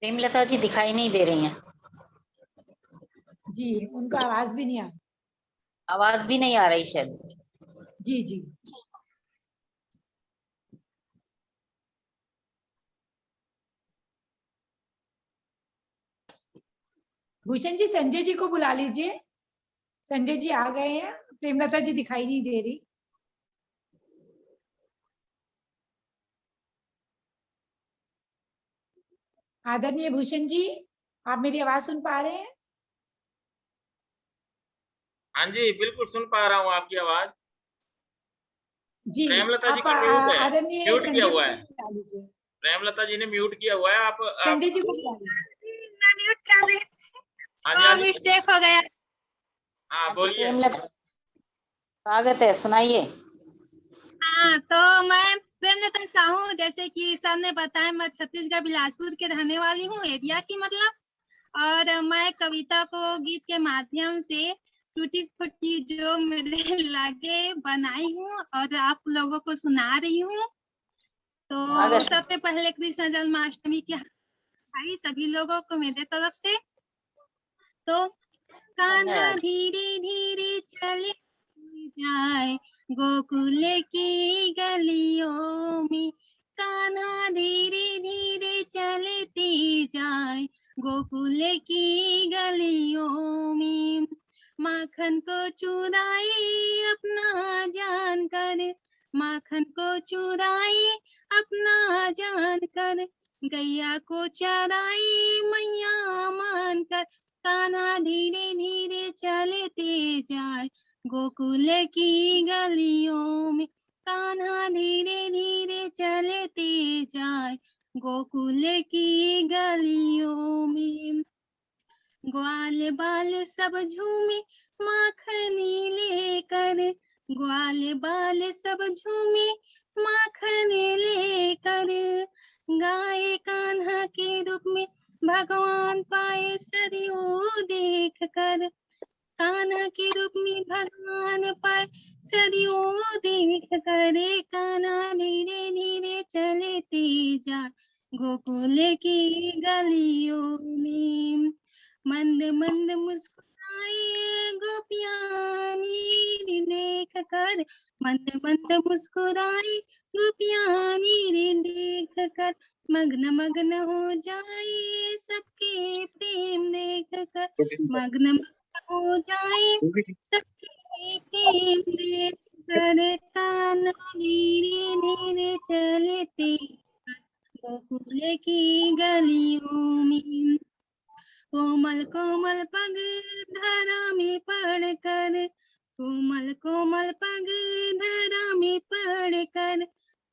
प्रेमलता जी दिखाई नहीं दे रही हैं। जी, उनका आवाज भी नहीं आ रही। आवाज भी नहीं आ रही शायद। जी जी। भूषण जी संजय जी को बुला लीजिए। संजय जी आ गए हैं, प्रेमलता जी दिखाई नहीं दे रही। आदरणीय भूषण जी, आप मेरी आवाज सुन पा रहे हैं? हाँ जी बिल्कुल सुन पा रहा हूँ आपकी आवाज। जी प्रेमलता जी आप का म्यूट है, आदरणीय म्यूट किया हुआ है। बुला लीजिए। प्रेमलता जी ने म्यूट किया हुआ है, आप संजय जी को बुला लीजिए। मैं म्यूट कर दी। हाँ जी, हाँ जी, मिस्टेक हो गया। हाँ बोलिए। प्रेमलता स्वागत है, सुनाइए। हाँ, तो मैं प्रेमलता साहू, जैसे कि सर ने बताया, मैं छत्तीसगढ़ बिलासपुर के रहने वाली हूँ, एरिया की मतलब। और मैं कविता को गीत के माध्यम से टूटी फूटी जो मेरे लागे बनाई हूँ और आप लोगों को सुना रही हूँ। तो सबसे पहले कृष्ण जन्माष्टमी की बधाई सभी लोगों को मेरे तरफ से। तो कान्हा धीरे धीरे चले जाए गोकुल की गलियों में, कान्हा धीरे धीरे चलते जाए गोकुल की गलियों में। माखन को चुराए अपना जान कर, माखन को चुराए अपना जान कर, गैया को चराई मैया मान कर, कान्हा धीरे धीरे चलते जाए गोकुल की गलियों में, कान्हा धीरे धीरे चलते जाए गोकुल की गलियों में। ग्वाल बाल सब झूमे माखनी लेकर, ग्वाल बाल सब झूमे माखनी लेकर, गाय कान्हा के रूप में भगवान पाए सरयू देख कर, कान्हा के रूप में भगवान पाए सरयू देख कर, कान्हा धीरे धीरे चलते जा गोकुल की गलियों में। मंद मंद मुस्कुराए गोपियाँ नीर देख कर, मंद मंद मुस्कुराए गोपियाँ नीर देख कर, मग्न मग्न हो जाए सबके प्रेम देख कर, मग्न हो जाए सबके प्रेम देख कर, कान्हा धीरे धीरे चलते गोकुल की गलियों में। कोमल कोमल पग धरा में पड़कर, कोमल कोमल पग धरा में पड़कर,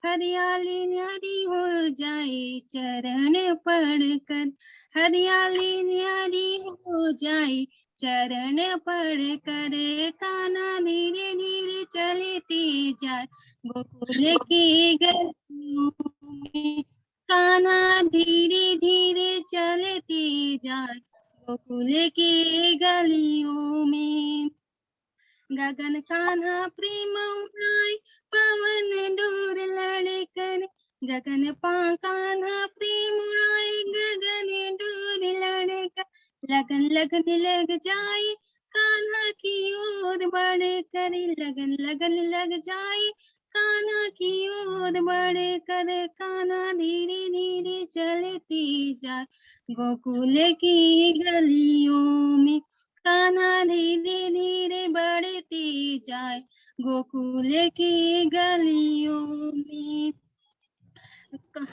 हरियाली न्यारी हो जाए चरण पड़कर, हरियाली न्यारी हो जाए चरण पड़कर, कान्हा धीरे धीरे चलते जाए गोकुल की गलियों में, कान्हा धीरे धीरे चलते जाए गोकुल की गलियों में। गगन कान्हा प्रेम उड़ाए पवन डोर लड़कर, गगन कान्हा प्रेम उड़ाए गगन डोर लड़कर, लगन लगन लग जाए कान्हा की ओर बढ़कर, लगन लगन लग जाए कान्हा की ओर बढ़कर, कान्हा धीरे धीरे चलते जाए गोकुल की गलियों में, कान्हा धीरे धीरे बढ़ते जाए गोकुल की गलियों में।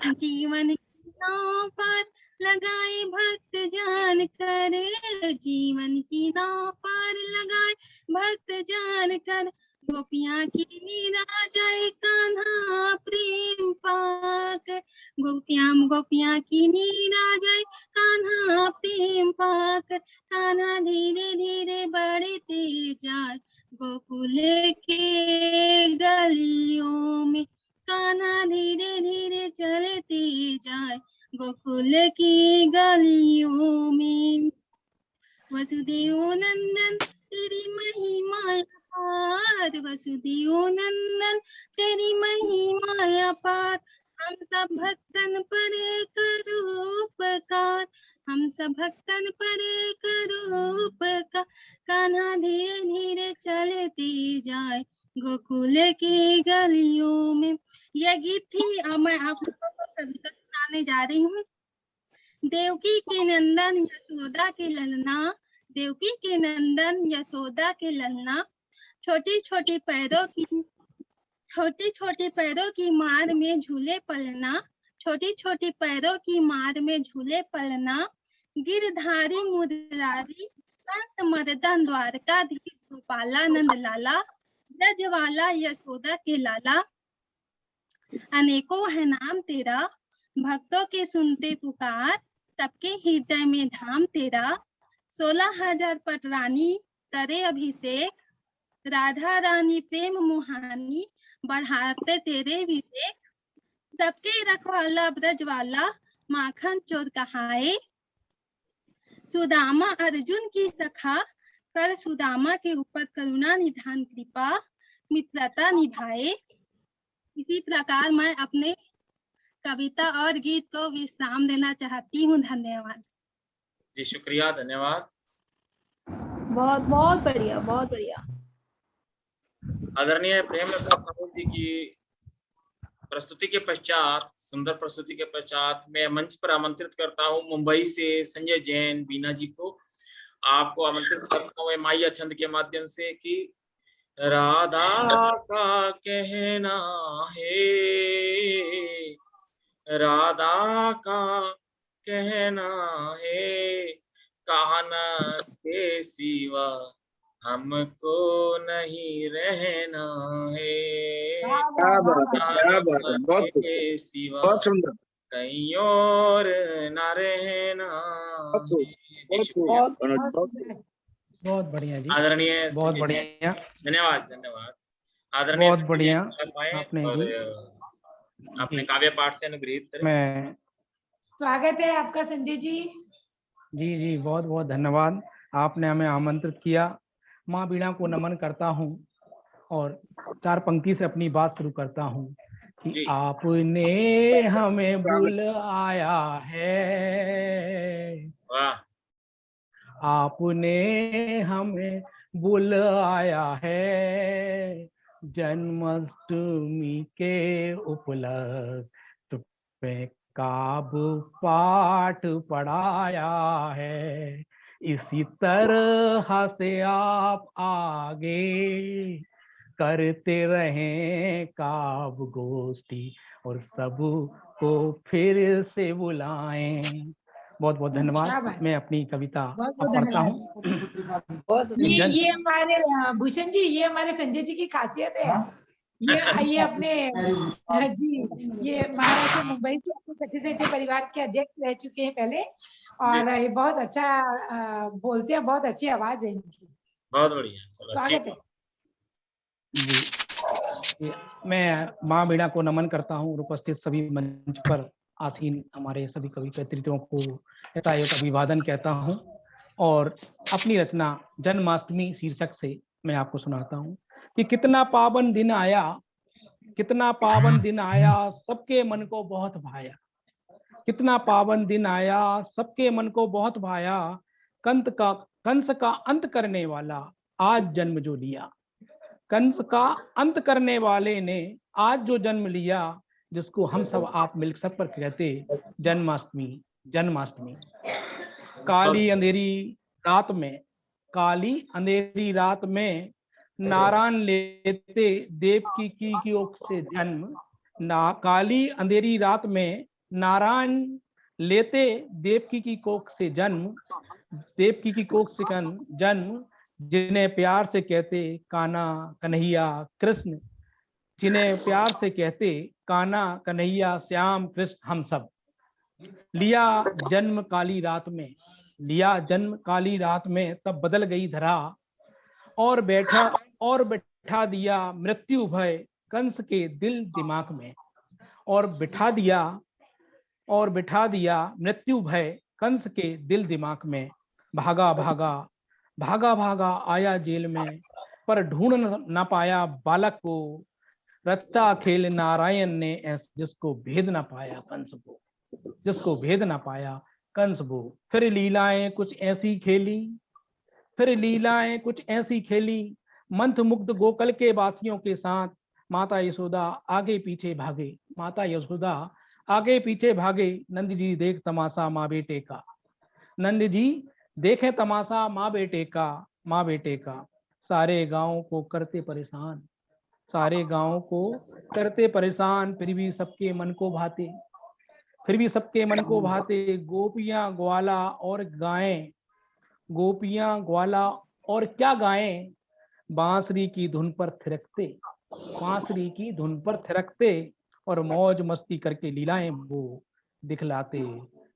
जीवन की नाव पर लगाए भक्त जान कर, जीवन की नाव पर लगाए भक्त जान कर, गोपियाँ की नीरा जाए कान्हा प्रेम पाकर, गोपियाँ की नीरा जाए कान्हा प्रेम पाकर, कान्हा धीरे धीरे बढ़ते जाए गोकुल के गलियों में, कान्हा धीरे धीरे चलते जाए गोकुल की गलियों में। वसुदेव नंदन तेरी महिमा अपार, वसुदेव नंदन तेरी महिमा अपार, हम सब भक्तन पर करो उपकार, हम सब भक्तन पर करो उपकार, कान्हा धीरे धीरे चलते जाए गोकुल की गलियों में। यह गीत थी, मैं आप लोगों को कविता सुनाने जा रही हूँ। देवकी के नंदन यशोदा के ललना, देवकी के नंदन यशोदा के ललना, छोटी छोटी पैरों की मार में झूले पलना, छोटी छोटी पैरों की मार में झूले पलना, गिरधारी मुरारी कंस मर्दन द्वारकाधीश गोपालानंद लाला, ब्रजवाला यशोदा के लाला, अनेकों है नाम तेरा, भक्तों के सुनते पुकार, सबके हृदय में धाम तेरा। 16,000 पटरानी करे अभिषेक, राधा रानी प्रेम मुहानी, बढ़ाते तेरे विवेक। सबके रखवाला ब्रजवाला, माखन चोर कहाए, सुदामा अर्जुन की सखा, कर सुदामा के ऊपर करुणा निधान कृपा, मित्रता निभाए। इसी प्रकार मैं अपने कविता और गीत को विश्राम देना चाहती हूँ। धन्यवाद जी, शुक्रिया, धन्यवाद। बहुत बहुत बढ़िया, बहुत बढ़िया। आदरणीय प्रेमलता साहू जी की प्रस्तुति के पश्चात, सुंदर प्रस्तुति के पश्चात मैं मंच पर आमंत्रित करता हूँ मुंबई से संजय जैन बीना जी को। आपको आमंत्रित करता हूँ माया छंद के माध्यम से कि राधा का कहना है, राधा का कहना है, कहना के सिवा हमको नहीं रहना है, क्या बात है, क्या बात है, बहुत के सिवा बहुत सुंदर, कहीं और न रहना है। बहुत बढ़िया जी, आदरणीय बहुत बढ़िया, धन्यवाद, धन्यवाद। आदरणीय बहुत बढ़िया आपने और अपने काव्य पाठ से अनुग्रहित करें। मैं स्वागत है आपका संजय जी। जी, बहुत बहुत धन्यवाद, आपने हमें आमंत्रित किया। माँ बीणा को नमन करता हूँ और 4 पंक्ति से अपनी बात शुरू करता हूँ कि आपने हमें बुलाया है, वाह, आपने हमें बुलाया है, जन्माष्टमी के उपलक्ष्य पे काव्य पाठ पढ़ाया है। इसी तरह से आप आगे करते रहें काव्य गोष्ठी और सबको फिर से बुलाएं। बहुत बहुत धन्यवाद। मैं अपनी कविता पढ़ता हूँ। ये हमारे भूषण जी, ये हमारे संजय जी की खासियत है। ये अपने जी, ये महाराष्ट्र मुंबई से अपने सखी साहित्य परिवार के अध्यक्ष रह चुके हैं पहले, और ये बहुत अच्छा बोलते हैं, बहुत अच्छी आवाज है इनकी। बहुत बढ़िया, स्वागत है जी। मैं माँ बीणा को नमन करता हूँ और उपस्थित सभी मंच पर आसीन हमारे सभी कवि कवित्रियों को यथायोग्य अभिवादन कहता हूँ और अपनी रचना जन्माष्टमी शीर्षक से मैं आपको सुनाता हूँ कि कितना पावन दिन आया, कितना पावन दिन आया, सबके मन को बहुत भाया। कितना पावन दिन आया, सबके मन को बहुत भाया, कंस का अंत करने वाला आज जन्म जो लिया। कंस का अंत करने वाले ने आज जो जन्म लिया, जिसको हम सब आप मिल सब पर कहते जन्माष्टमी, जन्माष्टमी। काली अंधेरी रात में, काली अंधेरी रात में नारायण लेते देवकी की कोख से जन्म। काली अंधेरी रात में नारायण लेते देवकी की कोख से जन्म, देवकी की कोख से जन्म। जिन्हें प्यार से कहते कान्हा कन्हैया कृष्ण, जिन्हें प्यार से कहते कान्हा कन्हैया श्याम कृष्ण, हम सब। लिया जन्म काली रात में, लिया जन्म काली रात में, तब बदल गई धरा और बैठा दिया मृत्यु भय कंस के दिल दिमाग में। और बिठा दिया मृत्यु भय कंस के दिल दिमाग में। भागा भागा भागा भागा आया जेल में, पर ढूंढ न पाया बालक को। रचा खेल नारायण ने जिसको भेद न पाया कंस को, जिसको भेद न पाया कंस को। फिर लीलाएं कुछ ऐसी खेली, फिर लीलाएं कुछ ऐसी खेली, मंथ मुग्ध गोकुल के वासियों के साथ। माता यशोदा आगे पीछे भागे, माता यशोदा आगे पीछे भागे। नंद जी देख तमाशा माँ बेटे का, नंद जी देखें तमाशा माँ बेटे का, माँ बेटे का। सारे गांव को करते परेशान, सारे गांव को करते परेशान, फिर भी सबके मन को भाते, फिर भी सबके मन को भाते। गोपियां ग्वाला और गायें, गोपियां ग्वाला और क्या गाएं, बांसुरी की धुन पर थिरकते, बांसुरी की धुन पर थिरकते और मौज मस्ती करके लीलाएं वो दिखलाते,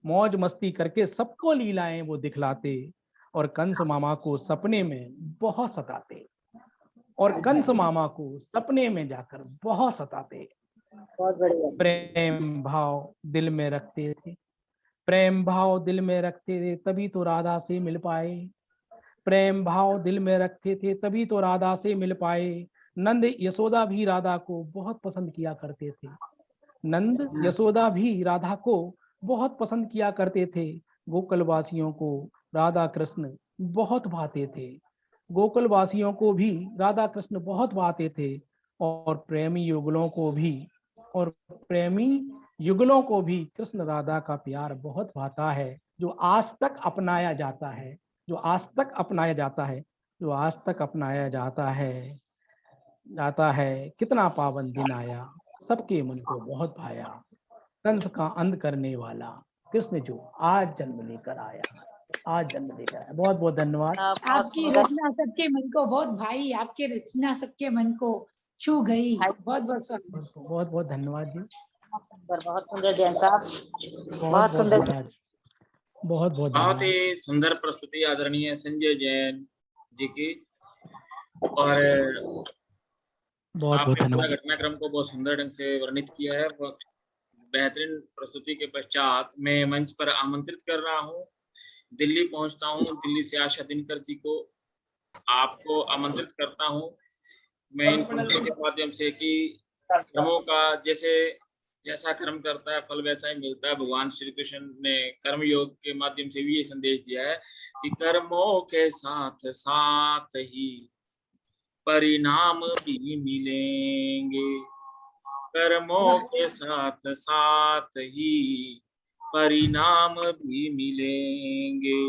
मौज मस्ती करके सबको लीलाएं वो दिखलाते और कंस मामा को सपने में बहुत सताते, और कंस मामा को सपने में जाकर बहुत सताते। बहुत बढ़िया। प्रेम भाव दिल में रखते थे, प्रेम भाव दिल में रखते थे तभी तो राधा से मिल पाए, प्रेम भाव दिल में रखते थे तभी तो राधा से मिल पाए। नंद यशोदा भी राधा को बहुत पसंद किया करते थे, नंद यशोदा भी राधा को बहुत पसंद किया करते थे। गोकुलवासियों को राधा कृष्ण बहुत भाते थे, गोकुलवासियों को भी राधा कृष्ण बहुत भाते थे, और प्रेमी युगलों को भी, और प्रेमी युगलों को भी कृष्ण राधा का प्यार बहुत भाता है, जो आज तक अपनाया जाता है, जो आज तक अपनाया जाता है, जो आज तक अपनाया जाता है। कितना पावन दिन आया, सबके मन को बहुत भाया, कंस का अंत करने वाला कृष्ण जो आज जन्म लेकर आया, आज जन्म लेकर आया। बहुत बहुत धन्यवाद। आपकी रचना सबके मन को बहुत भाई, आपकी रचना सबके मन को छू गई। बहुत बहुत स्वागत, बहुत बहुत धन्यवाद जी। बहुत सुंदर जैन साहब, बहुत सुंदर, बहुत ही सुंदर प्रस्तुति आदरणीय संजय जैन जी की, और आपने पूरा घटनाक्रम को बहुत सुंदर ढंग से वर्णित किया है। बहुत बेहतरीन प्रस्तुति के पश्चात मैं मंच पर आमंत्रित कर रहा हूँ, दिल्ली पहुंचता हूँ, दिल्ली से आशा दिनकर जी को आपको आमंत्रित करता हूँ मैं इन पंक्तियों के माध्यम से कि कर्मों का जैसा कर्म करता है फल वैसा ही मिलता है। भगवान श्री कृष्ण ने कर्म योग के माध्यम से भी ये संदेश दिया है कि कर्मों के साथ साथ ही परिणाम भी मिलेंगे, कर्मों के साथ साथ ही परिणाम भी मिलेंगे।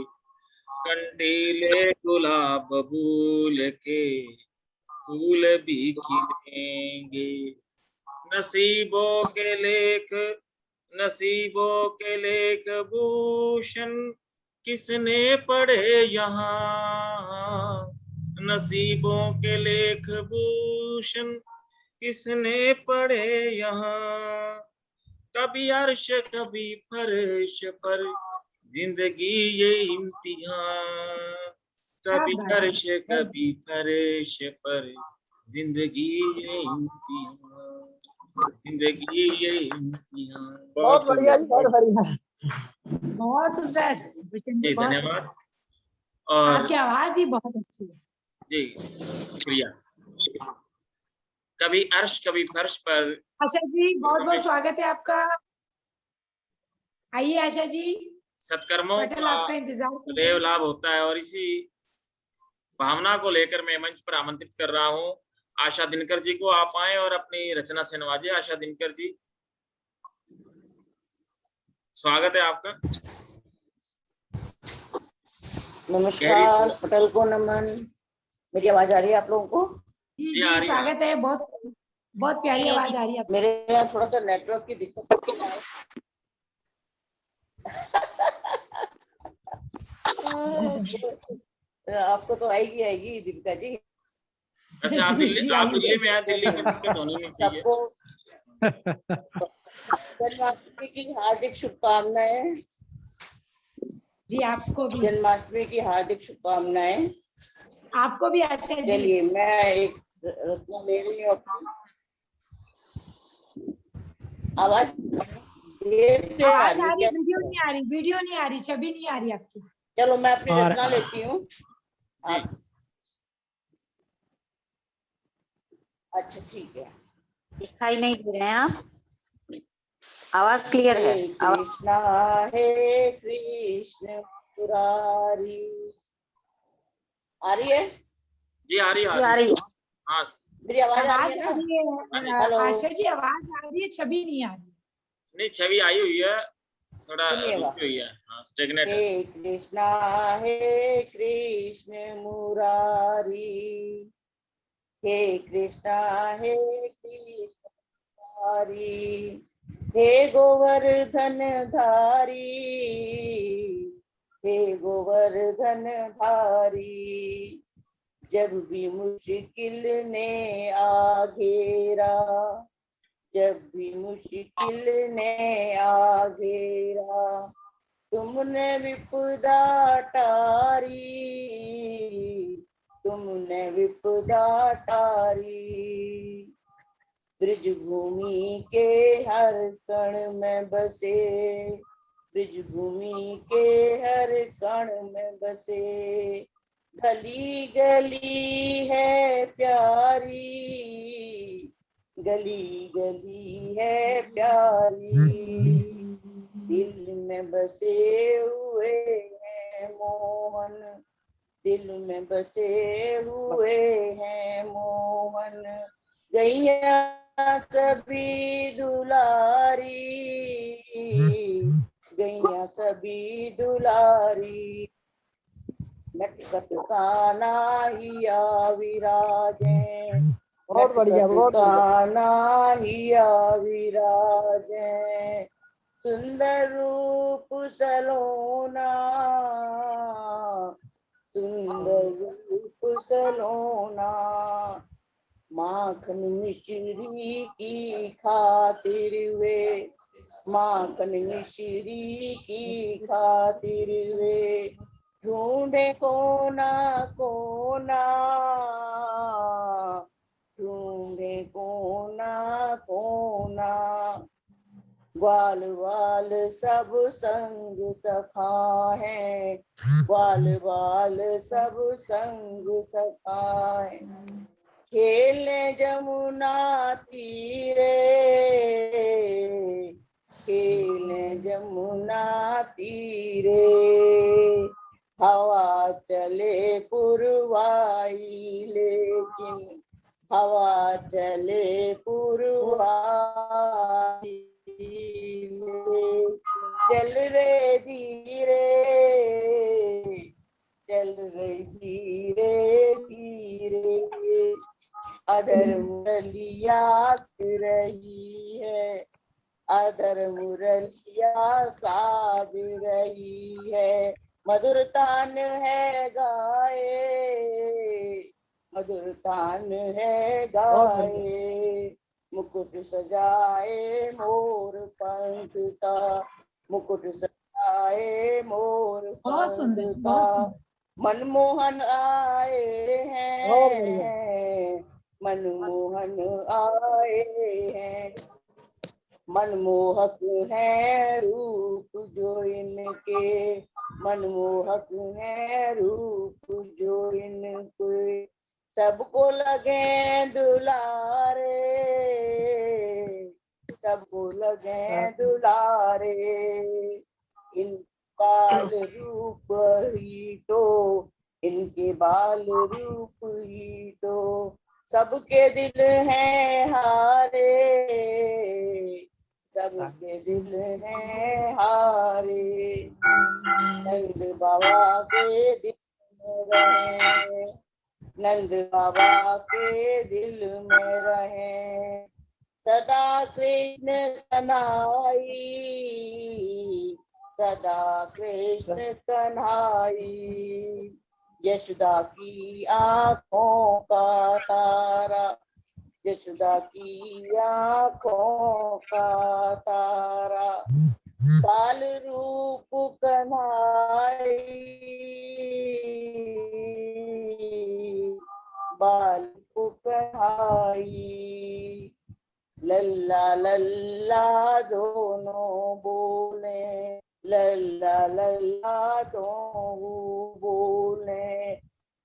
कंडीले गुलाब भूल के फूल भी खिलेंगे, नसीबों के लेख भूषण किसने पढ़े यहाँ, नसीबों के लेख भूषण किसने पढ़े यहाँ। कभी अर्श कभी फर्श पर जिंदगी ये इम्तिहान, कभी अर्श कभी फर्श पर जिंदगी ये इम्तिहान, जिंदगी ये इम्तिहान। बहुत बढ़िया जी, बहुत बढ़िया, बहुत सुंदर जी, धन्यवाद। और आपकी आवाज ही बहुत अच्छी है जी, शुक्रिया। कभी अर्श कभी फर्श पर। आशा जी बहुत बहुत स्वागत है आपका, आइए आशा जी। सत्कर्मों का आपका इंतजार सदैव लाभ होता है, और इसी भावना को लेकर मैं मंच पर आमंत्रित कर रहा हूँ आशा दिनकर जी को। आप आए और अपनी रचना से नवाजे। आशा दिनकर जी, स्वागत है आपका। नमस्कार, पटेल को नमन। मेरी आवाज आ रही है आप लोगों को? जी आ रही है। स्वागत है, बहुत बहुत प्यारी आवाज आ रही है। मेरे यहाँ थोड़ा सा नेटवर्क की दिक्कत आपको तो आएगी दीपिका जी। वैसे आप दिल्ली में आए, दिल्ली में दिक्कत होनी नहीं चाहिए। सबको जन्माष्टमी की हार्दिक शुभकामनाएं। जी आपको भी जन्माष्टमी की हार्दिक शुभकामनाएं। आपको भी। अच्छा जी, चलिए मैं एक रचना ले रही हूँ। आवाज आ रही, वीडियो नहीं आ रही, छवि नहीं आ रही आपकी। चलो मैं अपनी रचना लेती हूँ। अच्छा ठीक है, दिखाई नहीं दे रहे हैं आप, आवाज क्लियर है। कृष्णा है कृष्ण मुरारी, आ रही है जी? आ रही है। हाँ, मेरी आवाज आ रही है? आशा जी आवाज आ रही है, छवि नहीं आ रही। नहीं, छवि आई हुई है, थोड़ा रुकी हुई है। हाँ, स्टेगनेट है। हे कृष्णा हे कृष्ण मुरारी, हे कृष्णा हे कृष्ण मुरारी, हे गोवर्धन धारी, हे गोवर्धन धारी, जब भी मुश्किल ने आ घेरा, जब भी मुश्किल ने आ घेरा, तुमने विपदा टारी, तुमने विपदा टारी। ब्रिज भूमि के हर कण में बसे, ब्रिज भूमि के हर कण में बसे, गली गली है प्यारी, गली गली है प्यारी। दिल में बसे हुए हैं मोहन, दिल में बसे हुए हैं मोहन। गैया सभी दुलारी, गैया सभी दुलारी। नटखट कान्हा विराजे, बहुत बढ़िया, बहुत बढ़िया। कान्हा विराजे, सुंदर रूप सलोना, सुंदर रूप सलोना। माखन मिश्री की खातिर वे, माखन मिश्री की खातिर वे, ढूंढे कोना कोना, ढूंढे कोना कोना। ग्वाल वाल सब संग सखा है, ग्वाल वाल सब संग सखा है। खेले जमुना तीरे, खेले जमुना तीरे। हवा चले पुरवाई लेकिन, हवा चले पुरवाई, चल रे धीरे, चल रे धीरे धीरे। अधर मुरलिया से रही है, अधर मुरलिया साब रही है। मधुर तान है गाए, मधुर तान है गाए। मुकुट सजाए मोर पंख का, मुकुट सजाए मोर पंख का। मनमोहन आए हैं, मनमोहन आए हैं। मनमोहक है रूप जो इनके, मनमोहक है रूप जो इनके। सबको लगे दुलारे, सबको लगे दुलारे। इन बाल रूप ही तो, इनके बाल रूप ही तो, सबके दिल हैं हारे, सबके दिल हैं हारे। नंद बाबा के दिल में रहे, नंद बाबा के दिल में रहे। सदा कृष्ण कन्हाई, सदा कृष्ण कन्हाई। यशोदा की आंखों का तारा, यशोदा की आंखों का तारा। बाल रूप कन्हाई, बाल रूप कन्हाई। लल्ला लल्ला दोनों बोले, लल्ला लल्ला दोनों बोले।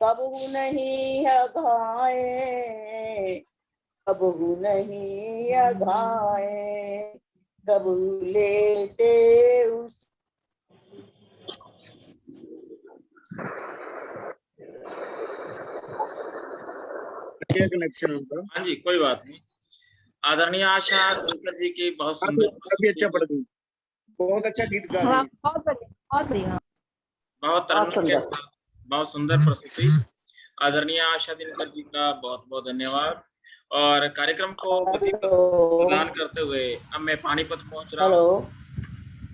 कबहू नहीं अघाए, कबहू नहीं अघाए। कबहू लेते उस कनेक्शन होगा। हाँ जी, कोई बात नहीं। आदरणीय आशा दिनकर जी की बहुत सुंदर, काफी अच्छा पढ़ दी, बहुत अच्छा गीत गा रही है। बहुत बढ़िया, बहुत बढ़िया, बहुत तरन्नुम के साथ बहुत सुंदर प्रस्तुति। आदरणीय आशा दिनकर जी का बहुत बहुत धन्यवाद। और कार्यक्रम को गति प्रदान करते हुए अब मैं पानीपत पहुंच रहा हूँ।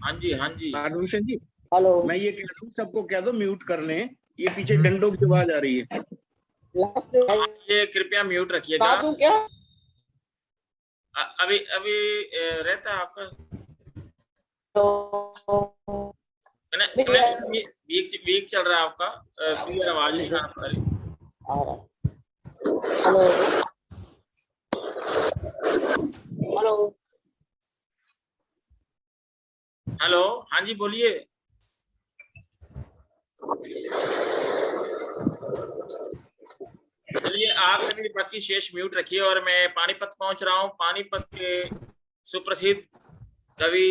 हाँ जी, हाँ जी, भारतभूषण जी, हेलो। मैं ये कह रहा हूँ सबको कह दो म्यूट कर लें, ये पीछे डंडों की आवाज आ रही है। ये कृपया म्यूट रखिएगा। क्या अभी अभी रहता है आपका वीक चल रहा है आपका, क्लियर आवाज नहीं आ रही। हेलो हेलो हेलो, हाँ जी बोलिए। चलिए आप सभी बाकी शेष म्यूट रखिए और मैं पानीपत पहुंच रहा हूं। पानीपत के सुप्रसिद्ध कवि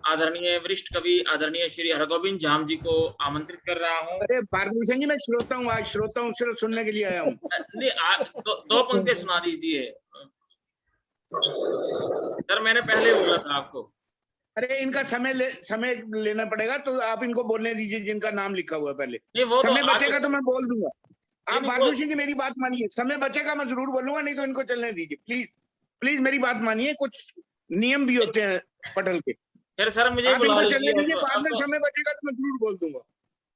आदरणीय वरिष्ठ कवि आदरणीय श्री हरगोविंद झाम जी को आमंत्रित कर रहा हूं। अरे भारतभूषण जी, मैं श्रोता हूँ, आज श्रोता हूँ, सिर्फ सुनने के लिए आया हूँ। नहीं, दो पंक्ति सुना दीजिए सर, मैंने पहले बोला था आपको। अरे इनका समय लेना पड़ेगा, तो आप इनको बोलने दीजिए जिनका नाम लिखा हुआ है पहले। नहीं, वो समय बचेगा तो मैं बोल दूंगा। आप नहीं, भारतभूषण जी मेरी बात मानिए, समय बचेगा मैं जरूर बोलूंगा, नहीं तो इनको चलने दीजिए प्लीज। प्लीज मेरी बात मानिए, कुछ नियम भी होते हैं पटल के। फिर सर मुझे आप इनको चलने दीजिए, तो बाद में समय बचेगा तो मैं जरूर बोल दूंगा।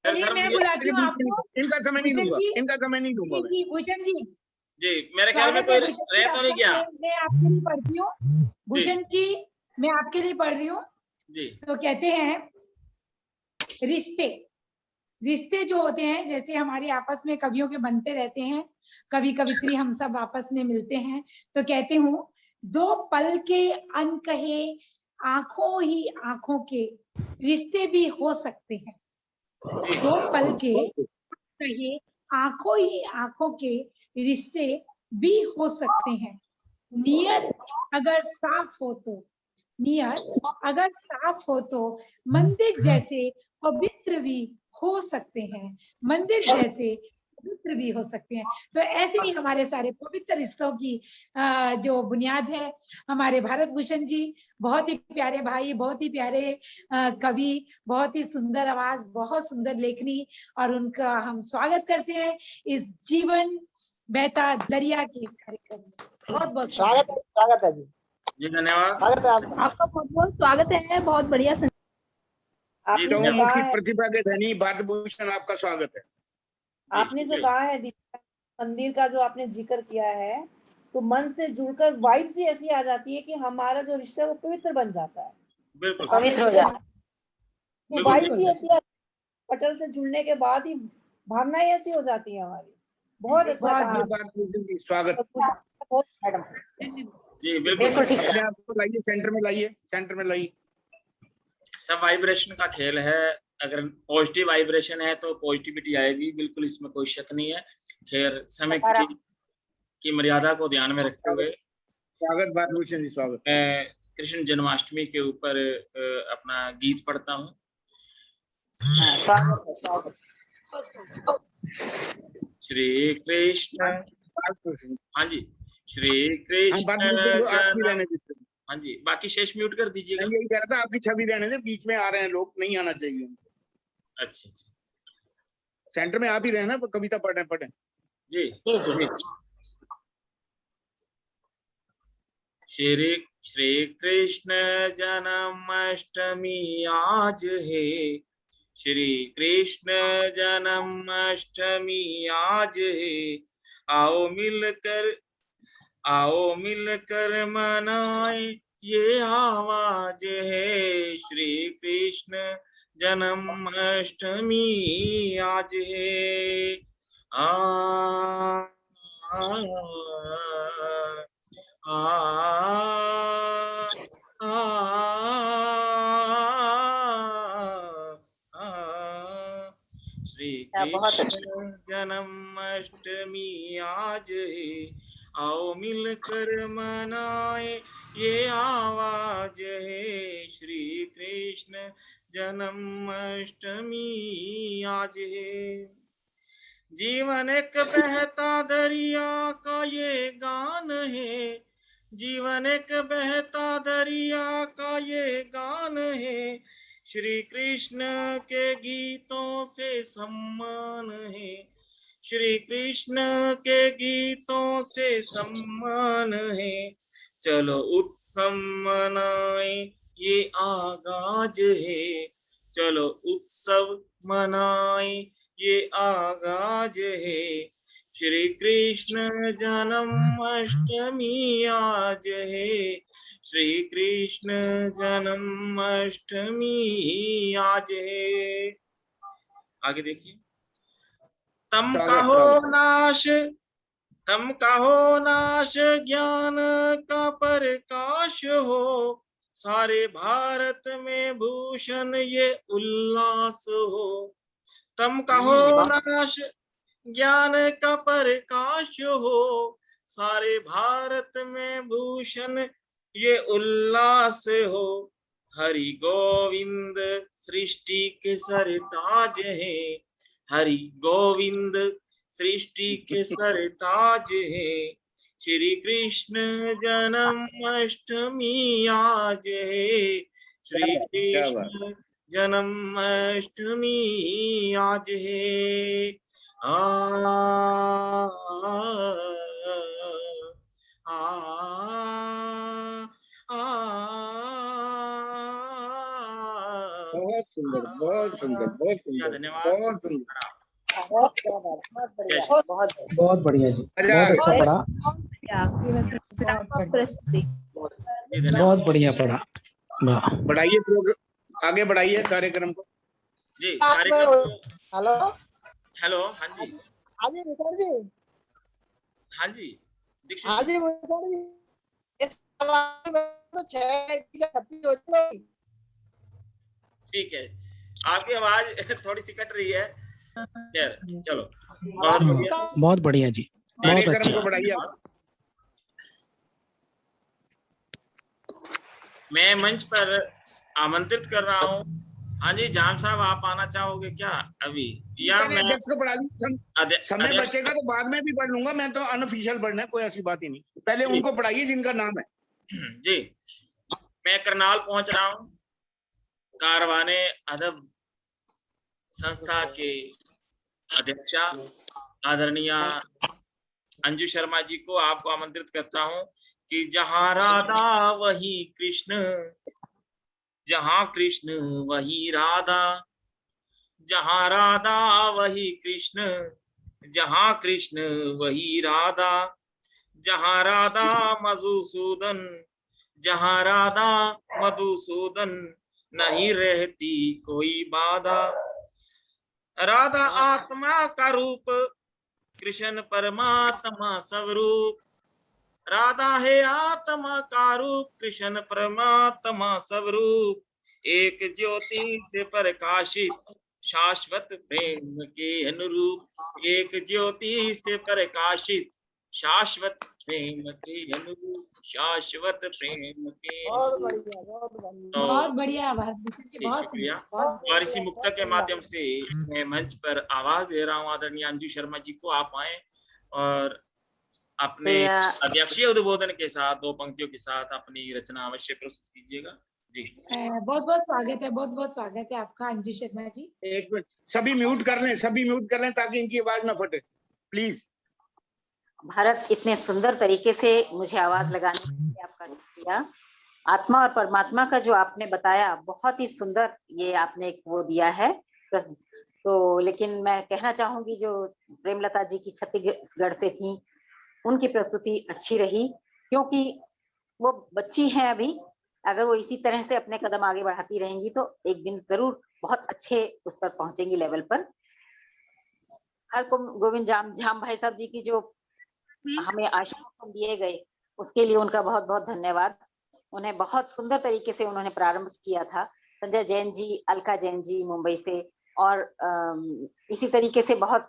फिर सर मैं बुलाती हूँ आपको। इनका समय नहीं दूंगा, इनका समय नहीं दूंगा मैं। जी भूषण जी, जी मेरे ख्याल में कोई रह तो नहीं गया। मैं आपके लिए पढ़ती हूँ भूषण जी, मैं आपके लिए पढ़ रही हूँ जी। तो कहते हैं, रिश्ते जो होते हैं, जैसे हमारे आपस में कवियों के बनते रहते हैं, कवि कवित्री हम सब आपस में मिलते हैं, तो कहती हूँ, दो पल के अनकहे आंखों ही आंखों के रिश्ते भी हो सकते हैं। दो पल के कहे आंखों ही आंखों के रिश्ते भी हो सकते हैं। नियत अगर साफ हो तो मंदिर जैसे पवित्र भी हो सकते हैं। मंदिर जैसे पवित्र भी हो सकते हैं। तो ऐसे ही हमारे सारे पवित्र रिश्तों की जो बुनियाद है, हमारे भारत भूषण जी बहुत ही प्यारे भाई, बहुत ही प्यारे कवि, बहुत ही सुंदर आवाज, बहुत सुंदर लेखनी, और उनका हम स्वागत करते हैं इस जीवन बहता दरिया के कार्यक्रम में। बहुत बहुत स्वागत है जी, धन्यवाद। स्वागत है आपका बहुत बहुत स्वागत है। बहुत बढ़िया। चौमुखी प्रतिभा के धनी भारतभूषण, आपका स्वागत है। आपने जो कहा है मंदिर का, जो आपने जिक्र किया है, तो मन से जुड़कर वाइब्स ही ऐसी आ जाती है कि हमारा जो रिश्ता है वो पवित्र बन जाता है, बिल्कुल पवित्र हो जाता है। वाइब्स ही ऐसी पटल से जुड़ने के बाद ही भावनाएं ऐसी हो जाती है हमारी। बहुत अच्छा कहा। स्वागत जी, बिल्कुल ठीक है। आपको लाइए, सेंटर में लाइए। सब वाइब्रेशन का खेल है। अगर पॉजिटिव वाइब्रेशन है तो पॉजिटिविटी आएगी, बिल्कुल इसमें कोई शक नहीं है। खैर, समय की मर्यादा को ध्यान में रखते हुए स्वागत भारतभूषण जी, स्वागत। मैं कृष्ण जन्माष्टमी के ऊपर अपना गीत पढ़ता हूँ। श्री कृष्ण, हाँ जी, श्री कृष्ण, हाँ जी, बाकी शेष म्यूट कर दीजिएगा। यही कह रहा था, आपकी छवि रहने से, बीच में आ रहे हैं लोग, नहीं आना चाहिए। अच्छा, सेंटर में आप ही रहे ना, कविता पढ़े जी। श्री कृष्ण जन्माष्टमी आज है, श्री कृष्ण जन्माष्टमी आज है, आओ मिलकर मनाए ये आवाज है, श्री कृष्ण जन्माष्टमी आज है। आ श्री कृष्ण जन्माष्टमी आज है, आओ मिलकर मनाए ये आवाज है, श्री कृष्ण जन्माष्टमी आज है। जीवन एक बहता दरिया का ये गान है, जीवन एक बहता दरिया का ये गान है, श्री कृष्ण के गीतों से सम्मान है, श्री कृष्ण के गीतों से सम्मान है, चलो उत्सव मनाए ये आगाज है, चलो उत्सव मनाए ये आगाज है, श्री कृष्ण जन्माष्टमी आज है, श्री कृष्ण जन्माष्टमी आज है। आगे देखिए। तम कहो नाश ज्ञान का प्रकाश हो, सारे भारत में भूषण ये उल्लास हो। तम कहो नाश ज्ञान का प्रकाश हो, सारे भारत में भूषण ये उल्लास हो। हरि गोविंद सृष्टि के सरताज है, हरि गोविंद सृष्टि के सरताज है। श्री कृष्ण जन्माष्टमी आज है, श्री कृष्ण जन्माष्टमी आज है। बहुत सुंदर, बहुत सुंदर, बहुत सुंदर, धन्यवाद। बहुत सुंदर, बहुत बढ़िया जी, बहुत अच्छा पढ़ा, बहुत बढ़िया पढ़ा। बढ़ाइए प्रोग्राम, आगे बढ़ाइए कार्यक्रम को जी। कार्यक्रम हेलो हेलो। हाँ जी, हाँ जी विशाल जी, हाँ जी दीक्षित हाँ जी विशाल जी, इस तो 6 ठीक है, आपकी आवाज थोड़ी सी कट रही है। चलो बहुत बढ़िया जी, बहुत कार्यक्रम को अच्छा। बढ़ाइए। मैं मंच पर आमंत्रित कर रहा हूँ। हाँ जी जान साहब, आप आना चाहोगे क्या अभी, या मैं अध्यक्ष को पढ़ा दूं? समय बचेगा तो बाद में भी पढ़ लूंगा, मैं तो अनऑफिशियल पढ़ना है, कोई ऐसी बात ही नहीं। पहले उनको पढ़ाइए जिनका नाम है। जी, मैं करनाल पहुंच रहा हूँ। कारवाने अदब संस्था के अध्यक्षा आदरणीय अंजू शर्मा जी को आपको आमंत्रित करता हूं कि जहां राधा वही कृष्ण, जहां कृष्ण वही राधा, जहां राधा वही कृष्ण, जहां कृष्ण वही राधा, जहां राधा मधुसूदन, जहां राधा मधुसूदन, नहीं रहती कोई बाधा। राधा आत्मा का रूप, कृष्ण परमात्मा स्वरूप, राधा है आत्मा का रूप, कृष्ण परमात्मा स्वरूप, एक ज्योति से प्रकाशित शाश्वत प्रेम के अनुरूप, एक ज्योति से प्रकाशित शाश्वत प्रेम के अनुरूप, शाश्वत प्रेम के बहुत बढ़िया भारत भूषण जी, बहुत शुक्रिया। सुंदर। और इसी मुक्तक के माध्यम से मैं मंच पर आवाज दे रहा हूँ आदरणीय अंजू शर्मा जी को। आप आए और अपने अध्यक्षीय उद्बोधन के साथ 2 पंक्तियों के साथ अपनी रचना अवश्य प्रस्तुत कीजिएगा। जी बहुत बहुत स्वागत है, बहुत बहुत स्वागत है आपका अंजू शर्मा जी। एक मिनट, सभी म्यूट कर लें, सभी म्यूट कर लें ताकि इनकी आवाज ना फटे, प्लीज। भारत, इतने सुंदर तरीके से मुझे आवाज लगाने के लिए आपका शुक्रिया। आत्मा और परमात्मा का जो आपने बताया, बहुत ही सुंदर ये आपने एक वो दिया है। तो लेकिन मैं कहना चाहूंगी जो प्रेमलता जी की छत्तीसगढ़ से थी, उनकी प्रस्तुति अच्छी रही, क्योंकि वो बच्ची हैं अभी। अगर वो इसी तरह से अपने कदम आगे बढ़ाती रहेंगी तो एक दिन जरूर बहुत अच्छे उस पर पहुंचेंगी लेवल पर। हर गोविंद झाम भाई साहब जी की जो हमें आशीर्वाद दिए गए, उसके लिए उनका बहुत बहुत धन्यवाद। उन्हें बहुत सुंदर तरीके से उन्होंने प्रारंभ किया था। संजय जैन जी, अलका जैन जी मुंबई से, और इसी तरीके से बहुत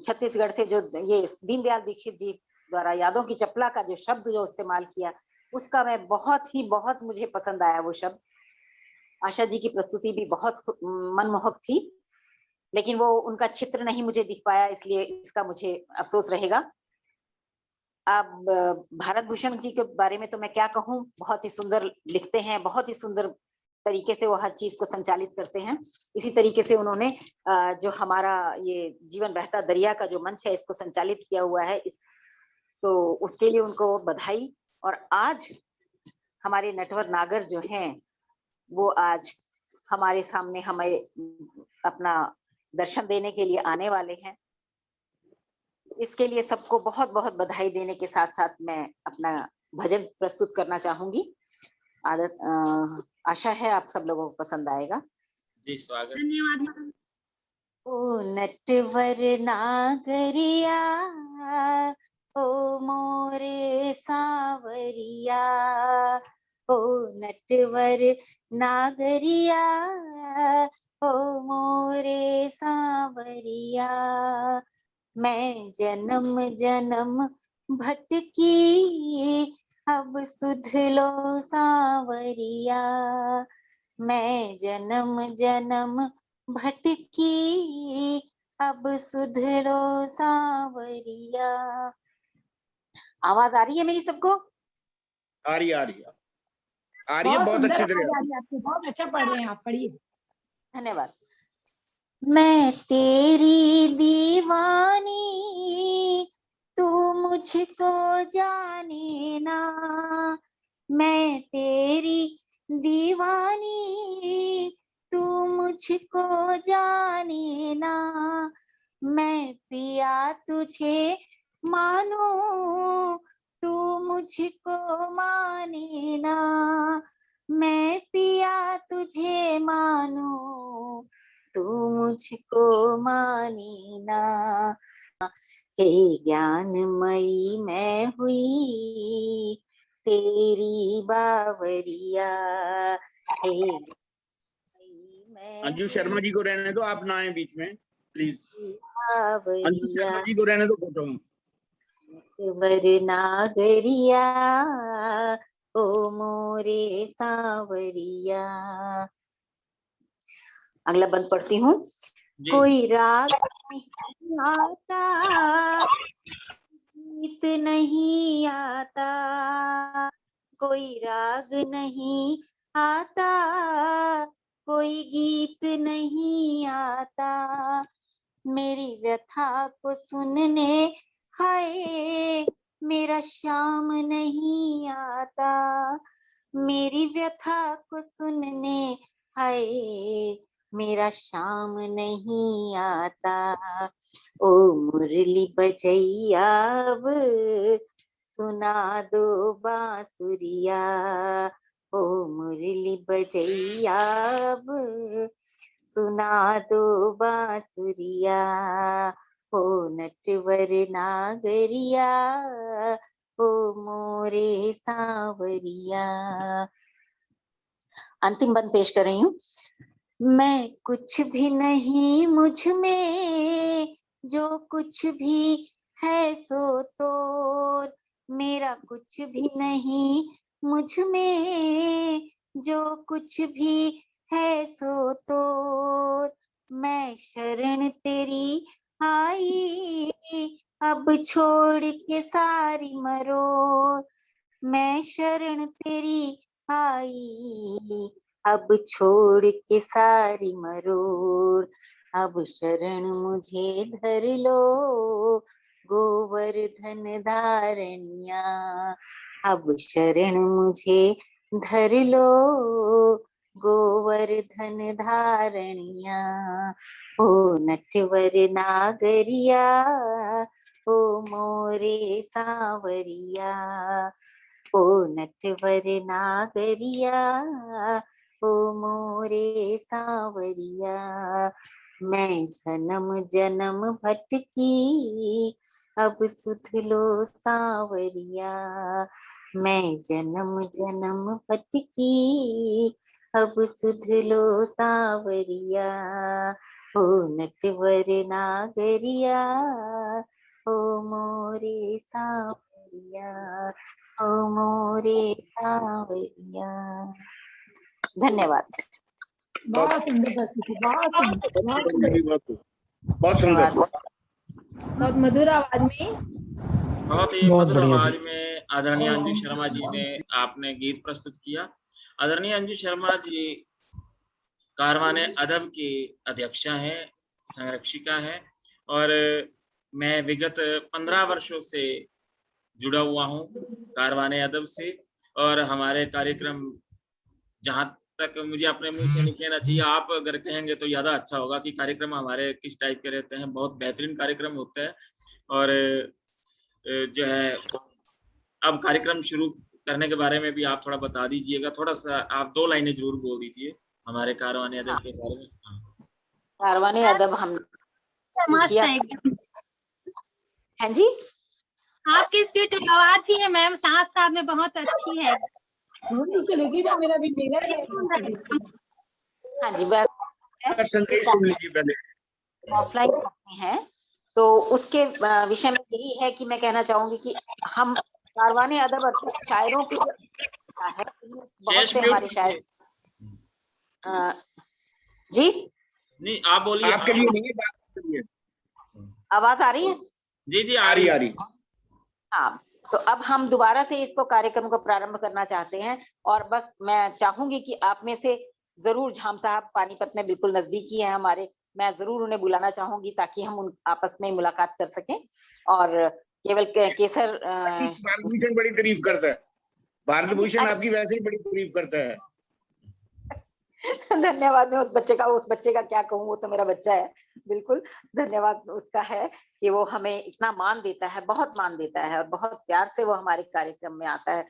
छत्तीसगढ़ से जो ये दीनदयाल दीक्षित जी द्वारा यादों की चपला का जो शब्द जो इस्तेमाल किया, उसका मैं बहुत मुझे पसंद आया वो शब्द। आशा जी की प्रस्तुति भी बहुत मनमोहक थी, लेकिन वो उनका चित्र नहीं मुझे दिख पाया, इसलिए इसका मुझे अफसोस रहेगा। अब भारत भूषण जी के बारे में तो मैं क्या कहूँ, बहुत ही सुंदर लिखते हैं, बहुत ही सुंदर तरीके से वो हर चीज को संचालित करते हैं। इसी तरीके से उन्होंने जो हमारा ये जीवन बहता दरिया का जो मंच है, इसको संचालित किया हुआ है, तो उसके लिए उनको बधाई। और आज हमारे नटवर नागर जो हैं, वो आज हमारे सामने हमें अपना दर्शन देने के लिए आने वाले हैं। इसके लिए सबको बहुत बहुत बधाई देने के साथ साथ मैं अपना भजन प्रस्तुत करना चाहूंगी। आशा है आप सब लोगों को पसंद आएगा। जी स्वागत। धन्यवाद। ओ नटवर नागरिया, ओ मोरे सांवरिया, ओ नटवर नागरिया, ओ मोरे सांवरिया, मैं जन्म जन्म भटकी अब सुध लो सांवरिया, मैं जन्म जन्म भटकी अब सुध लो सांवरिया। आवाज आ रही है मेरी सबको? आ रही है बहुत अच्छी तरह। बहुत अच्छा पढ़ रहे हैं आप, पढ़िए। धन्यवाद। मैं तेरी दीवानी, तू मुझको जाने ना, मैं तेरी दीवानी, तू मुझको जाने ना, मैं पिया तुझे मानू, तू मुझको माने ना, मैं पिया तुझे मानू, तू मुझको माने ना। हे ज्ञानमयी मैं हुई तेरी बावरिया, हे अंजू शर्मा जी को रहने दो, आप ना आए बीच में प्लीज। बावरिया, अंजू शर्मा जी को रहने दो फोटो में। वर नागरिया, ओ मोरे सांवरिया। अगला बंद पढ़ती हूँ। कोई राग नहीं आता, गीत नहीं आता, कोई राग नहीं आता, कोई गीत नहीं आता, मेरी व्यथा को सुनने हाय मेरा श्याम नहीं आता, मेरी व्यथा को सुनने हाय मेरा श्याम नहीं आता। ओ मुरली बजैया अब सुना दो बांसुरिया, ओ मुरली बजैया अब सुना दो बांसुरिया, ओ नटवर नागरिया, ओ मोरे सांवरिया। अंतिम बंद पेश कर रही हूँ। मैं कुछ भी नहीं मुझ में, जो कुछ भी है सो तोर, मेरा कुछ भी नहीं मुझ में, जो कुछ भी है सो तोर, मैं शरण तेरी आई अब छोड़ के सारी मरोड़, मैं शरण तेरी आई अब छोड़ के सारी मरोड़, अब शरण मुझे धर लो गोवर्धन धारणिया, अब शरण मुझे धर लो गोवर्धन धारणिया, ओ नटवर नागरिया, ओ मोरे सांवरिया, ओ नटवर नागरिया, ओ मोरे सांवरिया, मैं जन्म जन्म भटकी अब सुध लो सांवरिया, मैं जन्म जन्म भटकी अब सुध लो सांवरिया, ओ नटवर नागरिया, ओ मोरे सांवरिया, ओ मोरे सांवरिया। धन्यवाद। बहुत सुंदर प्रस्तुति, बहुत सुंदर, बहुत सुंदर, बहुत मधुर आवाज में, बहुत ही मधुर आवाज में आदरणीय अंजू शर्मा जी ने आपने गीत प्रस्तुत किया। आदरणीय अंजू शर्मा जी कारवाने अदब की अध्यक्षा है, संरक्षिका है, और मैं विगत 15 वर्षों से जुड़ा हुआ हूँ कारवाने अदब से, और हमारे कार्यक्रम, जहाँ तक मुझे अपने मुंह से नहीं कहना चाहिए, आप अगर कहेंगे तो ज्यादा अच्छा होगा कि कार्यक्रम हमारे किस टाइप के रहते हैं। बहुत बेहतरीन कार्यक्रम होते हैं और जो है अब कार्यक्रम शुरू करने के बारे में भी आप थोड़ा बता दीजिएगा, थोड़ा सा आप 2 लाइनें जरूर बोल दीजिए हमारे कारवानी अदब के बारे में। कारवानी अदब हम मस्त है। हाँ जी, आपकी स्वीट आवाज भी है मैम, साथ साथ में बहुत अच्छी है। उसको लेके जाओ, मेरा भी मेरा है। हाँ जी, बस संदेश सुन लीजिए पहले। ऑफलाइन करते हैं तो उसके विषय में यही है कि मैं कहना चाहूंगी कि हम कारवाने अदब अर्थात शायरों की है, बहुत से हमारे शायर जी नहीं आप बोलिए, आपके लिए नहीं है, बात करिए। आवाज आ रही है? जी जी आ रही है। हाँ, तो अब हम दोबारा से इसको कार्यक्रम को प्रारंभ करना चाहते हैं और बस मैं चाहूंगी कि आप में से जरूर, झाम साहब पानीपत में बिल्कुल नजदीकी है हमारे, मैं जरूर उन्हें बुलाना चाहूंगी ताकि हम उन आपस में मुलाकात कर सकें। और केवल केसर भारत भूषण बड़ी तारीफ करता है, भारत भूषण आपकी वैसे ही बड़ी तारीफ करता है। धन्यवाद। मैं उस बच्चे का क्या कहूँ, वो तो मेरा बच्चा है। बिल्कुल धन्यवाद उसका है कि वो हमें इतना मान देता है, बहुत मान देता है और बहुत प्यार से वो हमारे कार्यक्रम में आता है।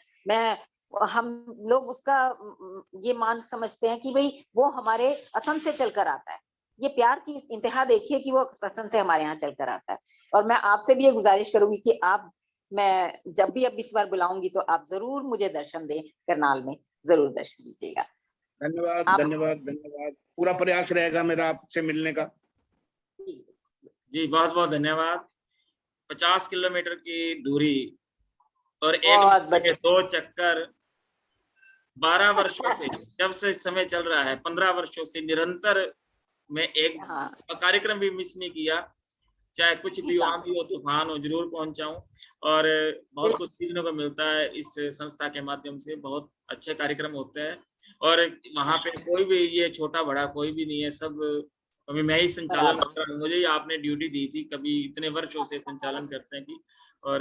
हम लोग उसका ये मान समझते हैं कि भाई वो हमारे असम से चलकर आता है। ये प्यार की इंतहा देखिए कि वो असम से हमारे यहाँ चलकर आता है। और मैं आपसे भी ये गुजारिश करूंगी कि मैं जब भी अब इस बार बुलाऊंगी तो आप जरूर मुझे दर्शन दें, करनाल में जरूर दर्शन दीजिएगा। धन्यवाद धन्यवाद धन्यवाद, पूरा प्रयास रहेगा मेरा आपसे मिलने का। जी बहुत बहुत धन्यवाद। 50 किलोमीटर की दूरी और एक 2 चक्कर 12 वर्षों से, जब से समय चल रहा है 15 वर्षों से निरंतर मैं एक कार्यक्रम भी मिस नहीं किया, चाहे कुछ भी हो, आंधी हो, तूफान हो, जरूर पहुंचाऊं। और बहुत कुछ सीखने को मिलता है इस संस्था के माध्यम से, बहुत अच्छे कार्यक्रम होते हैं और वहां पे कोई भी ये छोटा बड़ा कोई भी नहीं है, सब अभी मैं ही संचालन कर रहा हूँ। मुझे ही आपने ड्यूटी दी थी, कभी इतने वर्षों से संचालन करते हैं कि, और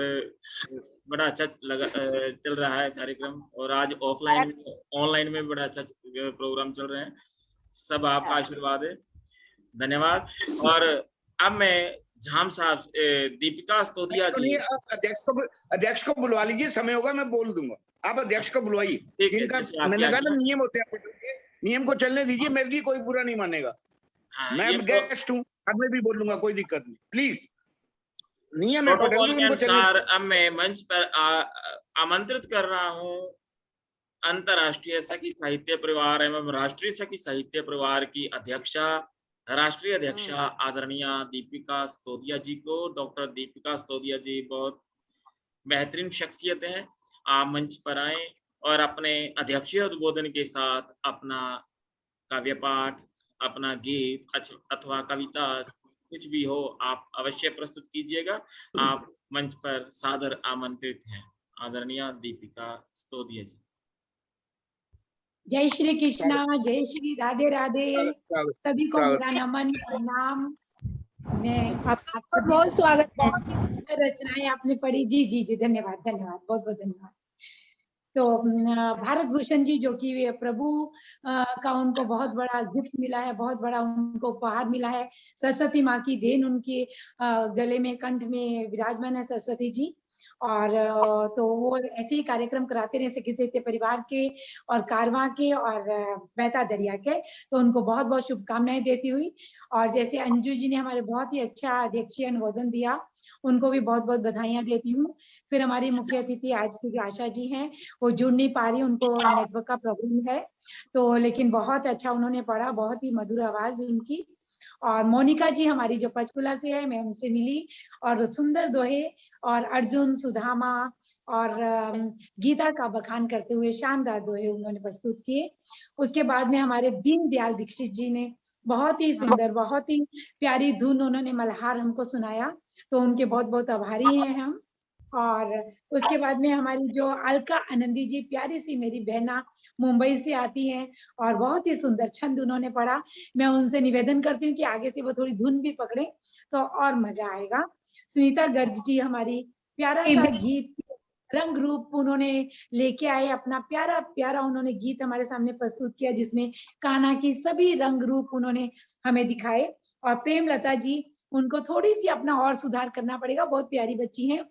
बड़ा अच्छा लगा चल रहा है कार्यक्रम। और आज ऑफलाइन ऑनलाइन में बड़ा अच्छा प्रोग्राम चल रहे हैं, सब आपका आशीर्वाद है, धन्यवाद। और अब मैं झाम साहब दीपिका स्तोदिया जी, अध्यक्ष को बुलवा लीजिए, समय होगा मैं बोल दूंगा, आप अध्यक्ष को बुलवाइए। जिनका मैंने कहा ना नियम होते हैं, नियम को चलने दीजिए, मेरे लिए कोई बुरा नहीं मानेगा। मैं गेस्ट हूँ, अब मैं भी बोल लूंगा, कोई दिक्कत नहीं, प्लीज नियम है प्रोटोकॉल के अनुसार। अब मैं मंच पर आमंत्रित कर रहा हूँ अंतर्राष्ट्रीय सखी साहित्य परिवार एवं राष्ट्रीय सखी साहित्य परिवार की अध्यक्षा, राष्ट्रीय अध्यक्षा आदरणीय दीपिका स्तोदिया जी को। डॉक्टर दीपिका स्तोदिया जी बहुत बेहतरीन शख्सियत हैं। आप मंच पर आए और अपने अध्यक्षीय उद्बोधन के साथ अपना काव्य पाठ, अपना गीत अथवा कविता कुछ भी हो, आप अवश्य प्रस्तुत कीजिएगा। आप मंच पर सादर आमंत्रित हैं, आदरणीय दीपिका स्तोदिया जी। जय श्री कृष्णा, जय श्री राधे राधे, सभी को मेरा नमन प्रणाम। मैं आपका बहुत स्वागत है। रचनाएं आपने पढ़ी, जी जी जी, धन्यवाद धन्यवाद, बहुत बहुत धन्यवाद। तो भारत भूषण जी, जो कि प्रभु का उनको बहुत बड़ा गिफ्ट मिला है, बहुत बड़ा उनको उपहार मिला है, सरस्वती माँ की देन उनके गले में, कंठ में विराजमान है सरस्वती जी। और तो वो ऐसे ही कार्यक्रम कराते रहे सखी साहित्य परिवार के और कारवां के और बहता दरिया के, तो उनको बहुत बहुत शुभकामनाएं देती हुई, और जैसे अंजू जी ने हमारे बहुत ही अच्छा अध्यक्षीय अनुमोदन दिया, उनको भी बहुत बहुत बधाइयां देती हूँ। फिर हमारी मुख्य अतिथि आज की जो आशा जी हैं, वो जुड़ नहीं पा रही, उनको नेटवर्क का प्रॉब्लम है, तो लेकिन बहुत अच्छा उन्होंने पढ़ा, बहुत ही मधुर आवाज उनकी। और मोनिका जी हमारी जो पंचकुला से है, मैं उनसे मिली और सुंदर दोहे और अर्जुन, सुदामा और गीता का बखान करते हुए शानदार दोहे उन्होंने प्रस्तुत किए। उसके बाद में हमारे दीनदयाल दीक्षित जी ने बहुत ही सुंदर, बहुत ही प्यारी धुन उन्होंने मल्हार हमको सुनाया, तो उनके बहुत बहुत आभारी हैं हम। और उसके बाद में हमारी जो अलका आनंदी जी, प्यारी सी मेरी बहना, मुंबई से आती हैं और बहुत ही सुंदर छंद उन्होंने पढ़ा। मैं उनसे निवेदन करती हूँ कि आगे से वो थोड़ी धुन भी पकड़े तो और मजा आएगा। सुनीता गर्ग जी हमारी प्यारा सा गीत रंग रूप उन्होंने लेके आए, अपना प्यारा प्यारा उन्होंने गीत हमारे सामने प्रस्तुत किया, जिसमें कान्हा की सभी रंग रूप उन्होंने हमें दिखाए। और प्रेमलता जी उनको थोड़ी सी अपना और सुधार करना पड़ेगा। बहुत प्यारी बच्ची हैं,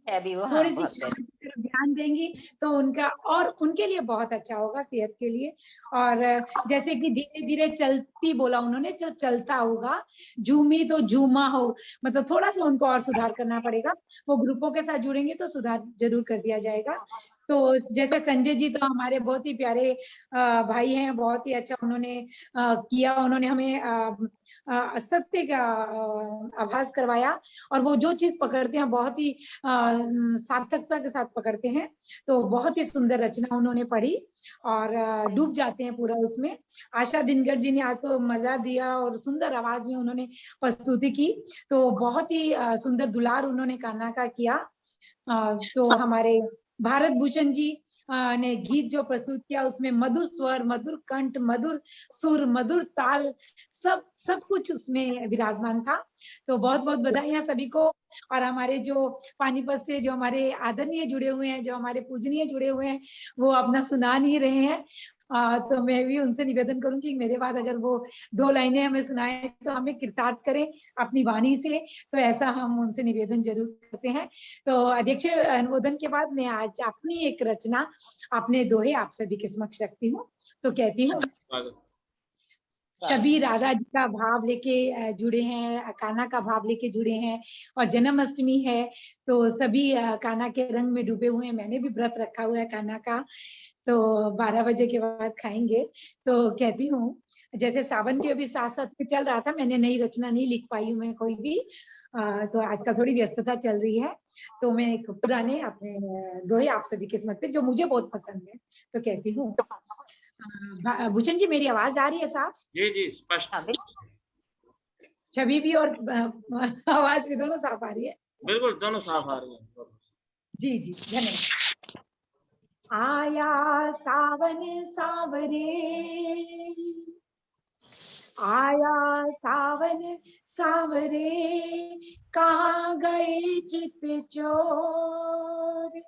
थोड़ी सी तरफ ध्यान देंगी तो उनका और उनके लिए बहुत अच्छा होगा, सेहत के लिए। और जैसे कि धीरे धीरे चलती बोला उन्होंने, जो चलता होगा, झूमी तो झूमा हो, मतलब थोड़ा सा उनको और सुधार करना पड़ेगा। वो ग्रुपों के साथ जुड़ेंगे तो सुधार जरूर कर दिया जाएगा। तो जैसे संजय जी तो हमारे बहुत ही प्यारे भाई हैं, बहुत ही अच्छा उन्होंने किया, उन्होंने हमें सत्य का आभास करवाया, और वो जो चीज पकड़ते हैं बहुत ही सार्थकता के साथ पकड़ते हैं। तो बहुत ही सुंदर रचना उन्होंने पढ़ी और डूब जाते हैं पूरा उसमें। आशा दिनकर जी ने आज तो मजा दिया और सुंदर आवाज में उन्होंने प्रस्तुति की, तो बहुत ही सुंदर दुलार उन्होंने कान्हा का किया। तो हमारे भारत भूषण जी ने गीत जो प्रस्तुत किया उसमें मधुर स्वर, मधुर कंठ, मधुर सुर, मधुर ताल, सब कुछ उसमें विराजमान था। तो बहुत बहुत बधाइयां सभी को। और हमारे जो पानीपत से जो हमारे आदरणीय जुड़े हुए हैं, जो हमारे पूजनीय जुड़े हुए हैं, वो अपना सुना नहीं रहे हैं। तो मैं भी उनसे निवेदन करूंगी मेरे बाद अगर वो 2 लाइनें हमें सुनाए तो हमें कृतार्थ करें अपनी वाणी से। तो ऐसा हम उनसे निवेदन जरूर करते हैं। तो अध्यक्ष अनुमोदन के बाद मैं आज अपनी एक रचना अपने दोहे आप सभी के समक्ष रखती हूँ। तो कहती हूँ, सभी राधा जी का भाव लेके जुड़े हैं, कान्हा का भाव लेके जुड़े हैं, और जन्माष्टमी है तो सभी कान्हा के रंग में डूबे हुए हैं। मैंने भी व्रत रखा हुआ है कान्हा का, तो 12 बजे के बाद खाएंगे। तो कहती हूँ, जैसे सावन भी अभी साथ साथ में चल रहा था, मैंने नई रचना नहीं लिख पाई हूँ मैं कोई भी, तो आजकल थोड़ी व्यस्तता चल रही है, तो मैं एक पुराने अपने दोहे आप सभी के समक्ष पे जो मुझे बहुत पसंद है तो कहती हूँ। भूषण जी मेरी आवाज आ रही है साफ? जी जी स्पष्ट, छवि भी और आवाज भी दोनों साफ आ रही है? बिल्कुल दोनों साफ आ रही है। जी जी धन्यवाद। आया सावन सावरे, आया सावन सावरे, कहाँ गए चित चोर,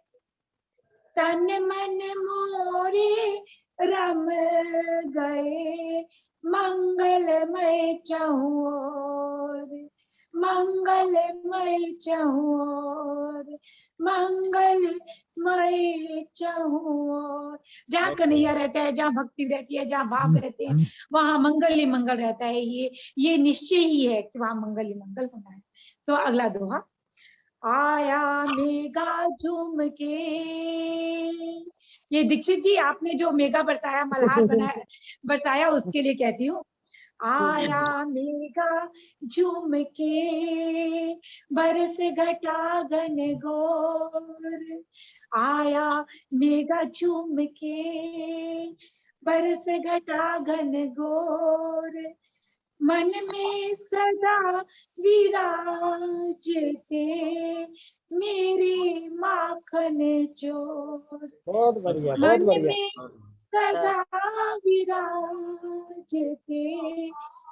तन मन मोरे रम गए, मंगलमय चहुओर, मंगलमय चहुओर, मंगलमय चहुओर। जहाँ कन्हैया रहता है, जहाँ भक्ति रहती है, जहाँ भाव रहते हैं, वहाँ मंगल ही मंगल रहता है। ये निश्चय ही है कि वहाँ मंगल ही मंगल होना है। तो अगला दोहा, आया मेघा झूम के, ये दीक्षित जी आपने जो मेघा बरसाया, मल्हार बनाया बरसाया, उसके लिए कहती हूँ। आया मेघा झूम के, बरस घटा घन घोर, आया मेघा झूम के, बरस घटा घन घोर, मन में सदा विराजते मेरे माखन चोर। बहुत बढ़िया, बहुत बढ़िया। मन में सदा विराजते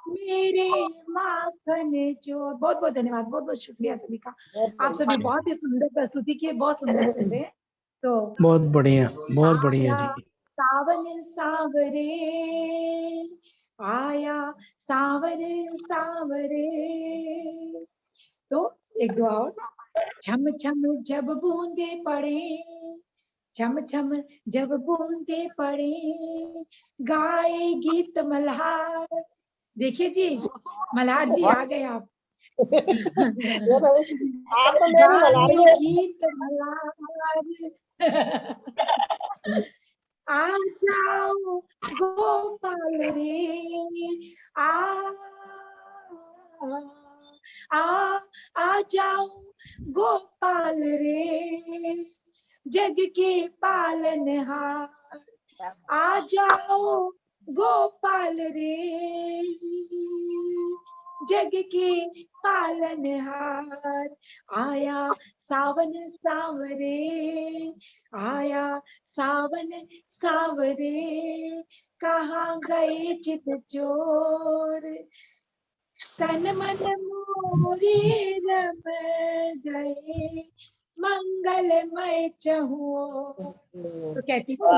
मेरे माखन चोर। बहुत बहुत धन्यवाद, बहुत बहुत शुक्रिया सभी का। आप सभी बहुत ही सुंदर प्रस्तुति की, बहुत सुंदर सुन रहे हैं। तो बहुत बढ़िया, बहुत बढ़िया जी। सावन सावरे, आया सावर सावरे। तो एक दो और, छम छम जब बूंदे पड़े, छम छम जब बूंदे पड़े, गाए गीत मल्हार। देखिए जी, मल्हार जी आ गए आप। गाए गीत मल्हार, आ जाओ गोपाल रे, आ जाओ गोपाल रे, जग के पालनहार, आ जाओ गोपाल रे, जग के पालनहार। आया सावन सावरे, आया सावन सावरे, कहाँ गए चित चोर, तन मन मोरे रम गए, मंगलमय चहुओर। तो कहती हूँ,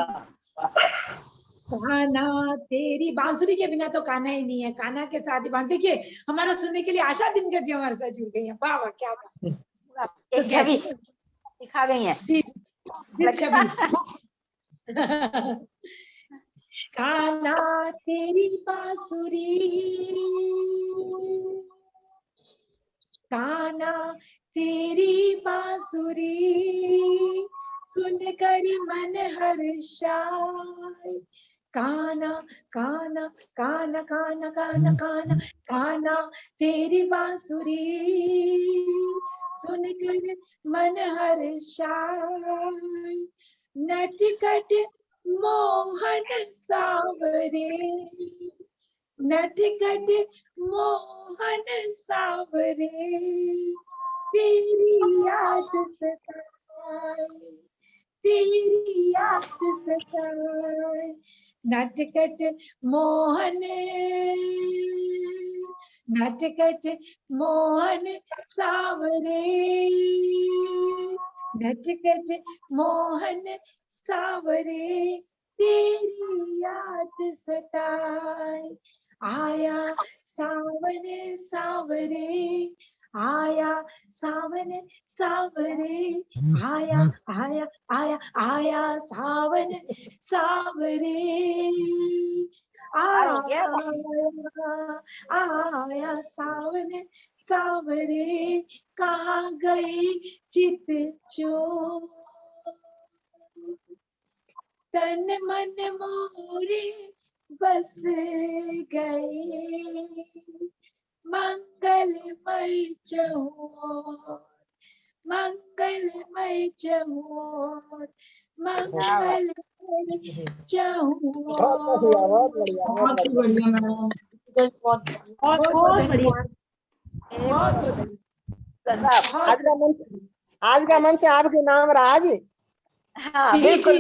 कान्हा तेरी बांसुरी के बिना तो कान्हा ही नहीं है, कान्हा के साथ ही बांध। देखिए हमारा सुनने के लिए आशा दिनकर जी हमारे साथ जुड़ गई है। वाह वाह क्या बात, एक छवि दिखा गई है। छवि कान्हा तेरी बांसुरी, कान्हा तेरी बांसुरी सुन कर मन हर्षाए। कान्हा कान्हा कान्हा कान्हा कान्हा कान्हा कान्हा तेरी बांसुरी सुन कर मन हर्षाए। नटखट मोहन सावरे, नटखट मोहन सावरे तेरी याद सताए, तेरी याद सताए। नटखट मोहन, नटखट मोहन सावरे, नटखट मोहन सावरे तेरी याद सताए। आया सावन सावरे, आया सावन सावरे, आया आया आया आया सावन सावरे, आया आया सावन सावरे। कहाँ गई चित चोर, तन मन मोरे बस गए। मंगलमय चहुओर, मंगलमय चहुओर, मंगलमय चहुओर। बहुत ही बढ़िया मैम, बहुत बढ़िया, बहुत आज का मंच आपके नाम राज। हाँ बिल्कुल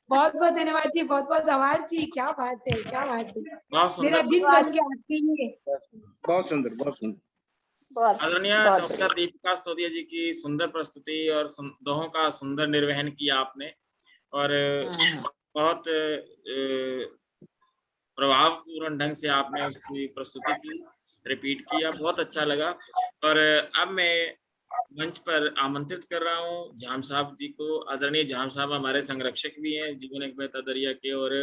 बहुत बहुत धन्यवाद जी, बहुत बहुत आभार जी। क्या बात है, क्या बात है, मेरा दिन बन गया आपके लिए। बहुत सुंदर, बहुत सुंदर। आदरणीय डॉक्टर दीपिका स्तोदिया जी की सुंदर प्रस्तुति और दोहों का सुंदर निर्वहन किया आपने, और बहुत प्रभावपूर्ण ढंग से आपने उसकी प्रस्तुति की, रिपीट किया, बहुत अच्छा लगा। और अब मैं मंच पर आमंत्रित कर रहा हूँ झाम साहब जी को। आदरणीय झाम साहब हमारे संरक्षक भी हैं जीवन एक बेहतर दरिया के, और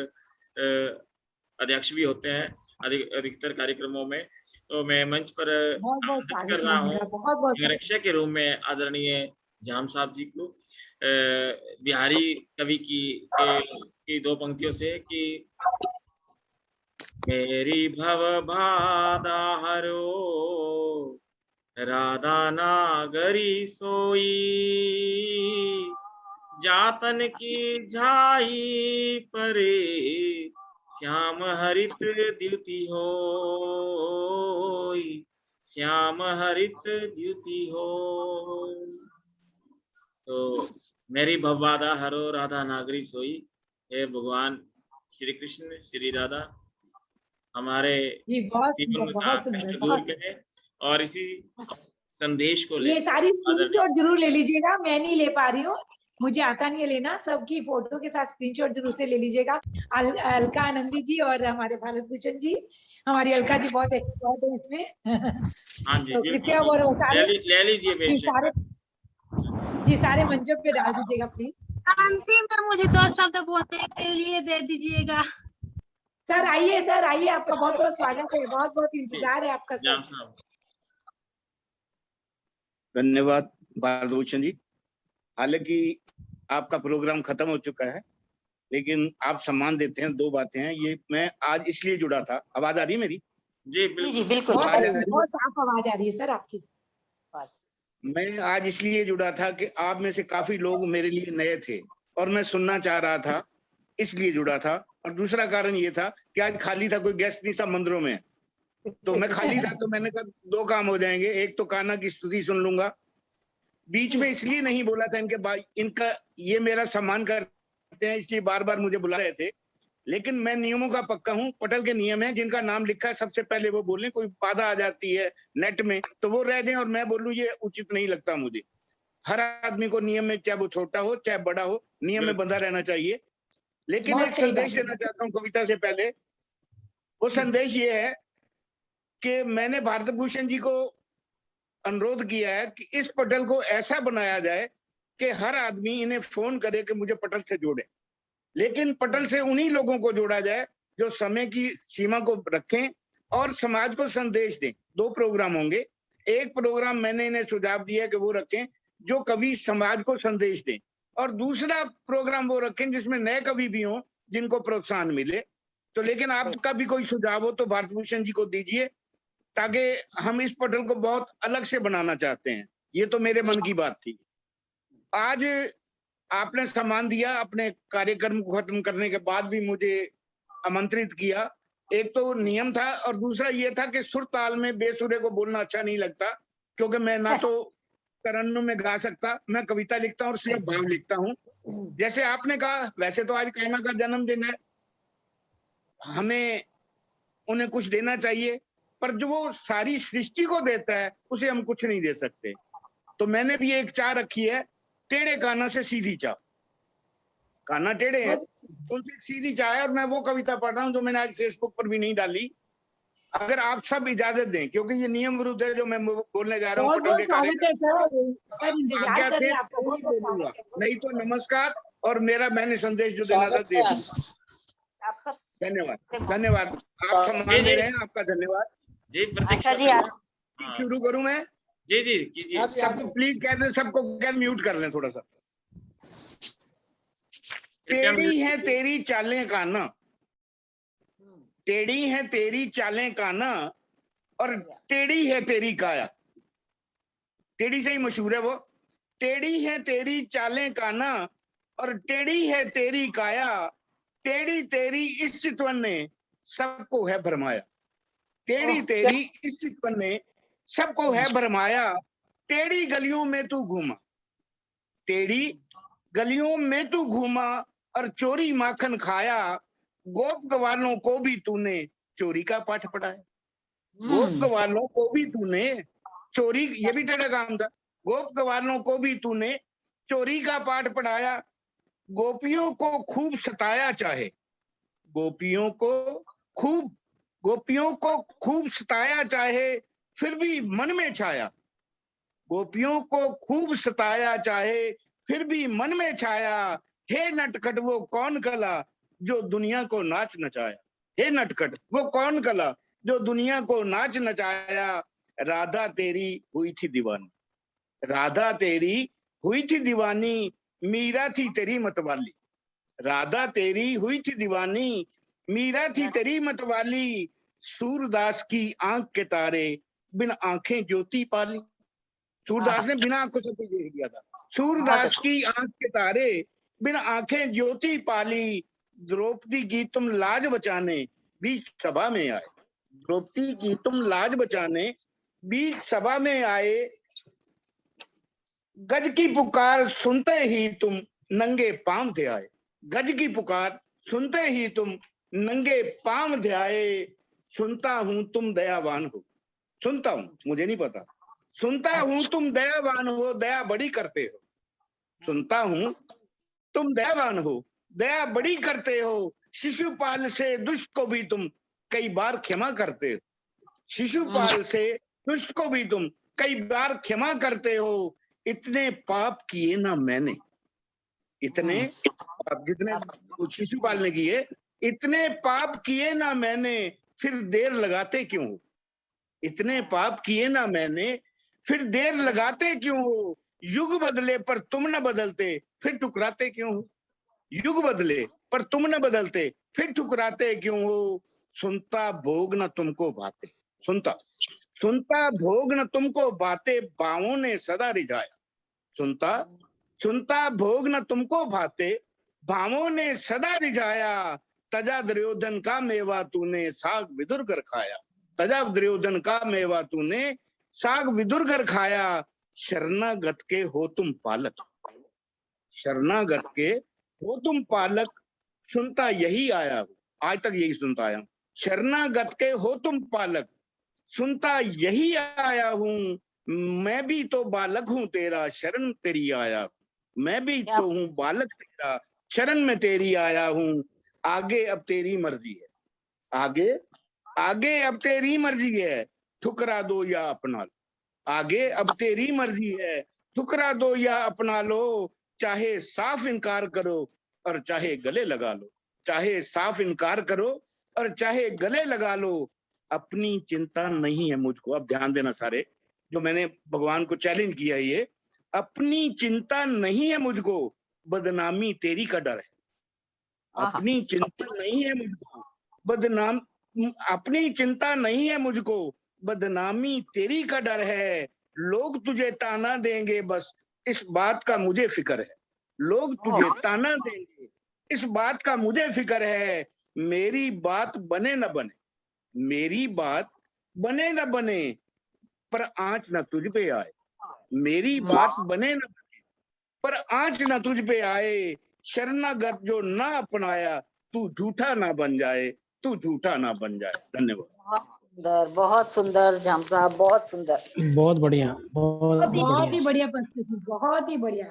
अध्यक्ष भी होते हैं अधिकतर कार्यक्रमों में। तो मैं मंच पर आमंत्रित कर रहा हूँ संरक्षक के रूप में आदरणीय झाम साहब जी को, बिहारी कवि की दो पंक्तियों से कि मेरी भव बाधा हरो राधा नागरी सोई, जातन की झाई परे श्याम हरित द्युति होई, श्याम हरित द्युति होई। तो मेरी भवबाधा हरो राधा नागरी सोई, हे भगवान श्री कृष्ण श्री राधा हमारे जीवन में कष्ट दूर करें, और इसी संदेश को ये सारी स्क्रीनशॉट जरूर ले लीजिएगा, मैं नहीं ले पा रही हूँ, मुझे आता नहीं है लेना। सबकी फोटो के साथ स्क्रीनशॉट जरूर से ले लीजिएगा। अलका आनंदी जी और हमारे भारत भूषण जी, हमारी अलका जी बहुत एक्सपर्ट है इसमें। हाँ जी, तो कृपया वो सारे ले लीजिए, सारे मंचों पे डाल दीजिएगा प्लीज। अंतिम में मुझे 2 शब्द बोलने के लिए दे दीजिएगा। सर आइए, सर आइए, आपका बहुत बहुत स्वागत है, बहुत बहुत इंतजार है आपका सर। धन्यवाद भारत भूषण जी। हालांकि आपका प्रोग्राम खत्म हो चुका है, लेकिन आप सम्मान देते हैं। 2 बातें हैं, ये मैं आज इसलिए जुड़ा था। आवाज आ रही है मेरी? जी बिल्कुल, बहुत साफ आवाज आ रही है सर आपकी। मैं आज इसलिए जुड़ा था कि आप में से काफी लोग मेरे लिए नए थे और मैं सुनना चाह रहा था, इसलिए जुड़ा था। और दूसरा कारण ये था कि आज खाली था, कोई गेस्ट नहीं, सब मंदिरों में। तो मैं खाली था, तो मैंने कहा 2 काम हो जाएंगे। एक तो कान्हा की स्तुति सुन लूंगा। बीच में इसलिए नहीं बोला था, इनका ये मेरा सम्मान करते हैं इसलिए बार बार मुझे बुला रहे थे, लेकिन मैं नियमों का पक्का हूँ। पटल के नियम है, जिनका नाम लिखा है सबसे पहले वो बोलें। कोई बाधा आ जाती है नेट में तो वो रह जाए और मैं बोलूं, ये उचित नहीं लगता मुझे। हर आदमी को नियम में, चाहे वो छोटा हो चाहे बड़ा हो, नियम में बंधा रहना चाहिए। लेकिन बहुत एक सही संदेश बात देना चाहता हूँ कविता से पहले। वो संदेश ये है कि मैंने भारत भूषण जी को अनुरोध किया है कि इस पटल को ऐसा बनाया जाए कि हर आदमी इन्हें फोन करे कि मुझे पटल से जोड़े, लेकिन पटल से उन्हीं लोगों को जोड़ा जाए जो समय की सीमा को रखें और समाज को संदेश दें। 2 प्रोग्राम होंगे। एक प्रोग्राम मैंने इन्हें सुझाव दिया कि वो रखें जो कवि समाज को संदेश दें, और दूसरा प्रोग्राम वो रखें जिसमें नए कवि भी हों जिनको प्रोत्साहन मिले। तो लेकिन आपका भी कोई सुझाव हो तो भारत भूषण जी को दीजिए, ताकि हम इस पटल को बहुत अलग से बनाना चाहते हैं। ये तो मेरे मन की बात थी। आज आपने सम्मान दिया, अपने कार्यक्रम को खत्म करने के बाद भी मुझे आमंत्रित किया। एक तो नियम था और दूसरा ये था कि सुर ताल में बेसुरे को बोलना अच्छा नहीं लगता, क्योंकि मैं ना तो तरन्नुम में गा सकता, मैं कविता लिखता हूँ और सिर्फ भाव लिखता हूँ। जैसे आपने कहा, वैसे तो आज कायना का जन्मदिन है, हमें उन्हें कुछ देना चाहिए, पर जो वो सारी सृष्टि को देता है उसे हम कुछ नहीं दे सकते। तो मैंने भी एक चाह रखी है, टेढ़े काना से सीधी चाह। काना टेढ़े है, उनसे सीधी चाह है, और मैं वो कविता पढ़ रहा हूँ जो मैंने आज फेसबुक पर भी नहीं डाली। अगर आप सब इजाजत दें, क्योंकि ये नियम विरुद्ध है जो मैं बोलने जा रहा हूँ बहुत पटल बहुत के स्वागत है कार्यक्रम। सर, इंतजार कर रहे हैं आपका, बहुत बहुत बोलूंगा, स्वागत है। नहीं तो नमस्कार, और मेरा मैंने संदेश जो देना था दे दिया। आपका धन्यवाद, धन्यवाद। आप सम्मान दे रहे हैं, आपका धन्यवाद जी। आशा जी प्रतीक्षा शुरू करूं मैं? जी जी कीजिए। सबको प्लीज कह दें, सबको क्या म्यूट कर लें थोड़ा सा। टेढ़ी है तेरी चालें काना, टेढ़ी है तेरी चालें काना, और टेढ़ी है तेरी काया। टेढ़ी से ही मशहूर है वो। टेढ़ी है तेरी चालें काना और टेढ़ी है तेरी काया, टेढ़ी तेरी इस चितवन ने सबको है भरमाया। टेढ़ी तेरी इस चितवन ने सबको है भरमाया, टेढ़ी गलियों में तू घूमा, टेढ़ी गलियों में तू घूमा और चोरी माखन खाया, गोप गवालों को भी तूने चोरी का पाठ पढ़ाया। गोप गवालों को भी तूने चोरी, ये भी टेढ़ा काम था, गोप गवालों को भी तूने चोरी का पाठ पढ़ाया। गोपियों को खूब सताया चाहे, गोपियों को खूब सताया चाहे, फिर भी मन में छाया। गोपियों को खूब सताया चाहे, फिर भी मन में छाया। हे नटखट वो कौन कला जो दुनिया को नाच नचाया। हे नटखट वो कौन कला जो दुनिया को नाच नचाया। राधा तेरी हुई थी दीवानी, राधा तेरी हुई थी दीवानी, मीरा थी तेरी मतवाली। राधा तेरी हुई थी दीवानी, मीरा थी तेरी मतवाली। सूरदास की आंख के तारे बिन आंखें ज्योति पाली। सूरदास ने बिना आंखों से देख लिया था। सूरदास की आंख के तारे बिन आंखें ज्योति पाली। द्रौपदी की तुम लाज बचाने बीच सभा में आए, द्रौपदी की तुम लाज बचाने बीच सभा में आए। गज की पुकार सुनते ही तुम नंगे पांव थे आए, गज की पुकार सुनते ही तुम नंगे पांव थे आए। सुनता हूं तुम दयावान हो, सुनता हूं, मुझे नहीं पता, सुनता हूं तुम दयावान हो, दया बड़ी करते हो। सुनता हूं तुम दयावान हो, दया बड़ी करते हो। शिशुपाल से दुष्ट को भी तुम कई बार क्षमा करते हो। शिशुपाल से दुष्ट को भी तुम कई बार क्षमा करते हो। इतने पाप किए ना मैंने, इतने पाप जितने शिशुपाल ने किए, इतने पाप किए ना मैंने, फिर देर लगाते क्यों हो। इतने पाप किए ना मैंने, फिर देर लगाते क्यों हो। युग बदले पर तुम न बदलते, फिर ठुकराते क्यों हो। युग बदले पर तुम न बदलते, फिर ठुकराते क्यों हो। सुनता भोग न तुमको भाते, सुनता भोग न तुमको भाते, बाहों ने सदा रिझाया। सुनता भोग न तुमको भाते, भावों ने सदा रिझाया। तजा दुर्योधन का मेवा तूने साग विदुर कर खाया, तजा दुर्योधन का मेवा तूने साग विदुर कर खाया। शरणागत के हो तुम पालक, शरणागत के हो तुम पालक, सुनता यही आया हूं, आज तक यही सुनता आया हूं। शरणागत के हो तुम पालक, सुनता यही आया हूं। मैं भी तो बालक हूं तेरा, शरण तेरी आया। मैं भी तो हूं बालक तेरा, शरण में तेरी आया हूँ, आगे अब तेरी मर्जी है। आगे आगे अब तेरी मर्जी है, ठुकरा दो या अपना लो। आगे अब तेरी मर्जी है, ठुकरा दो या अपना लो। चाहे साफ इनकार करो और चाहे गले लगा लो। चाहे साफ इनकार करो और चाहे गले लगा लो। अपनी चिंता नहीं है मुझको। अब ध्यान देना सारे, जो मैंने भगवान को चैलेंज किया, ये अपनी चिंता नहीं है मुझको, बदनामी तेरी का डर है। अपनी चिंता नहीं है मुझको, बदनाम अपनी चिंता नहीं है मुझको, बदनामी तेरी का डर है। लोग तुझे ताना देंगे बस, इस बात का मुझे फिक्र है। लोग तुझे ताना देंगे, इस बात का मुझे फिक्र है। मेरी बात बने न बने, मेरी बात बने न बने, पर आंच न तुझ पे आए। मेरी बात बने न बने, पर आंच न तुझ पे आए। शरणागत जो ना अपनाया, तू झूठा ना बन जाए, तू झूठा ना बन जाए। धन्यवाद। बहुत सुंदर जाम साहब, बहुत सुंदर, बहुत बढ़िया, बहुत ही बढ़िया प्रस्तुति, बहुत ही बढ़िया।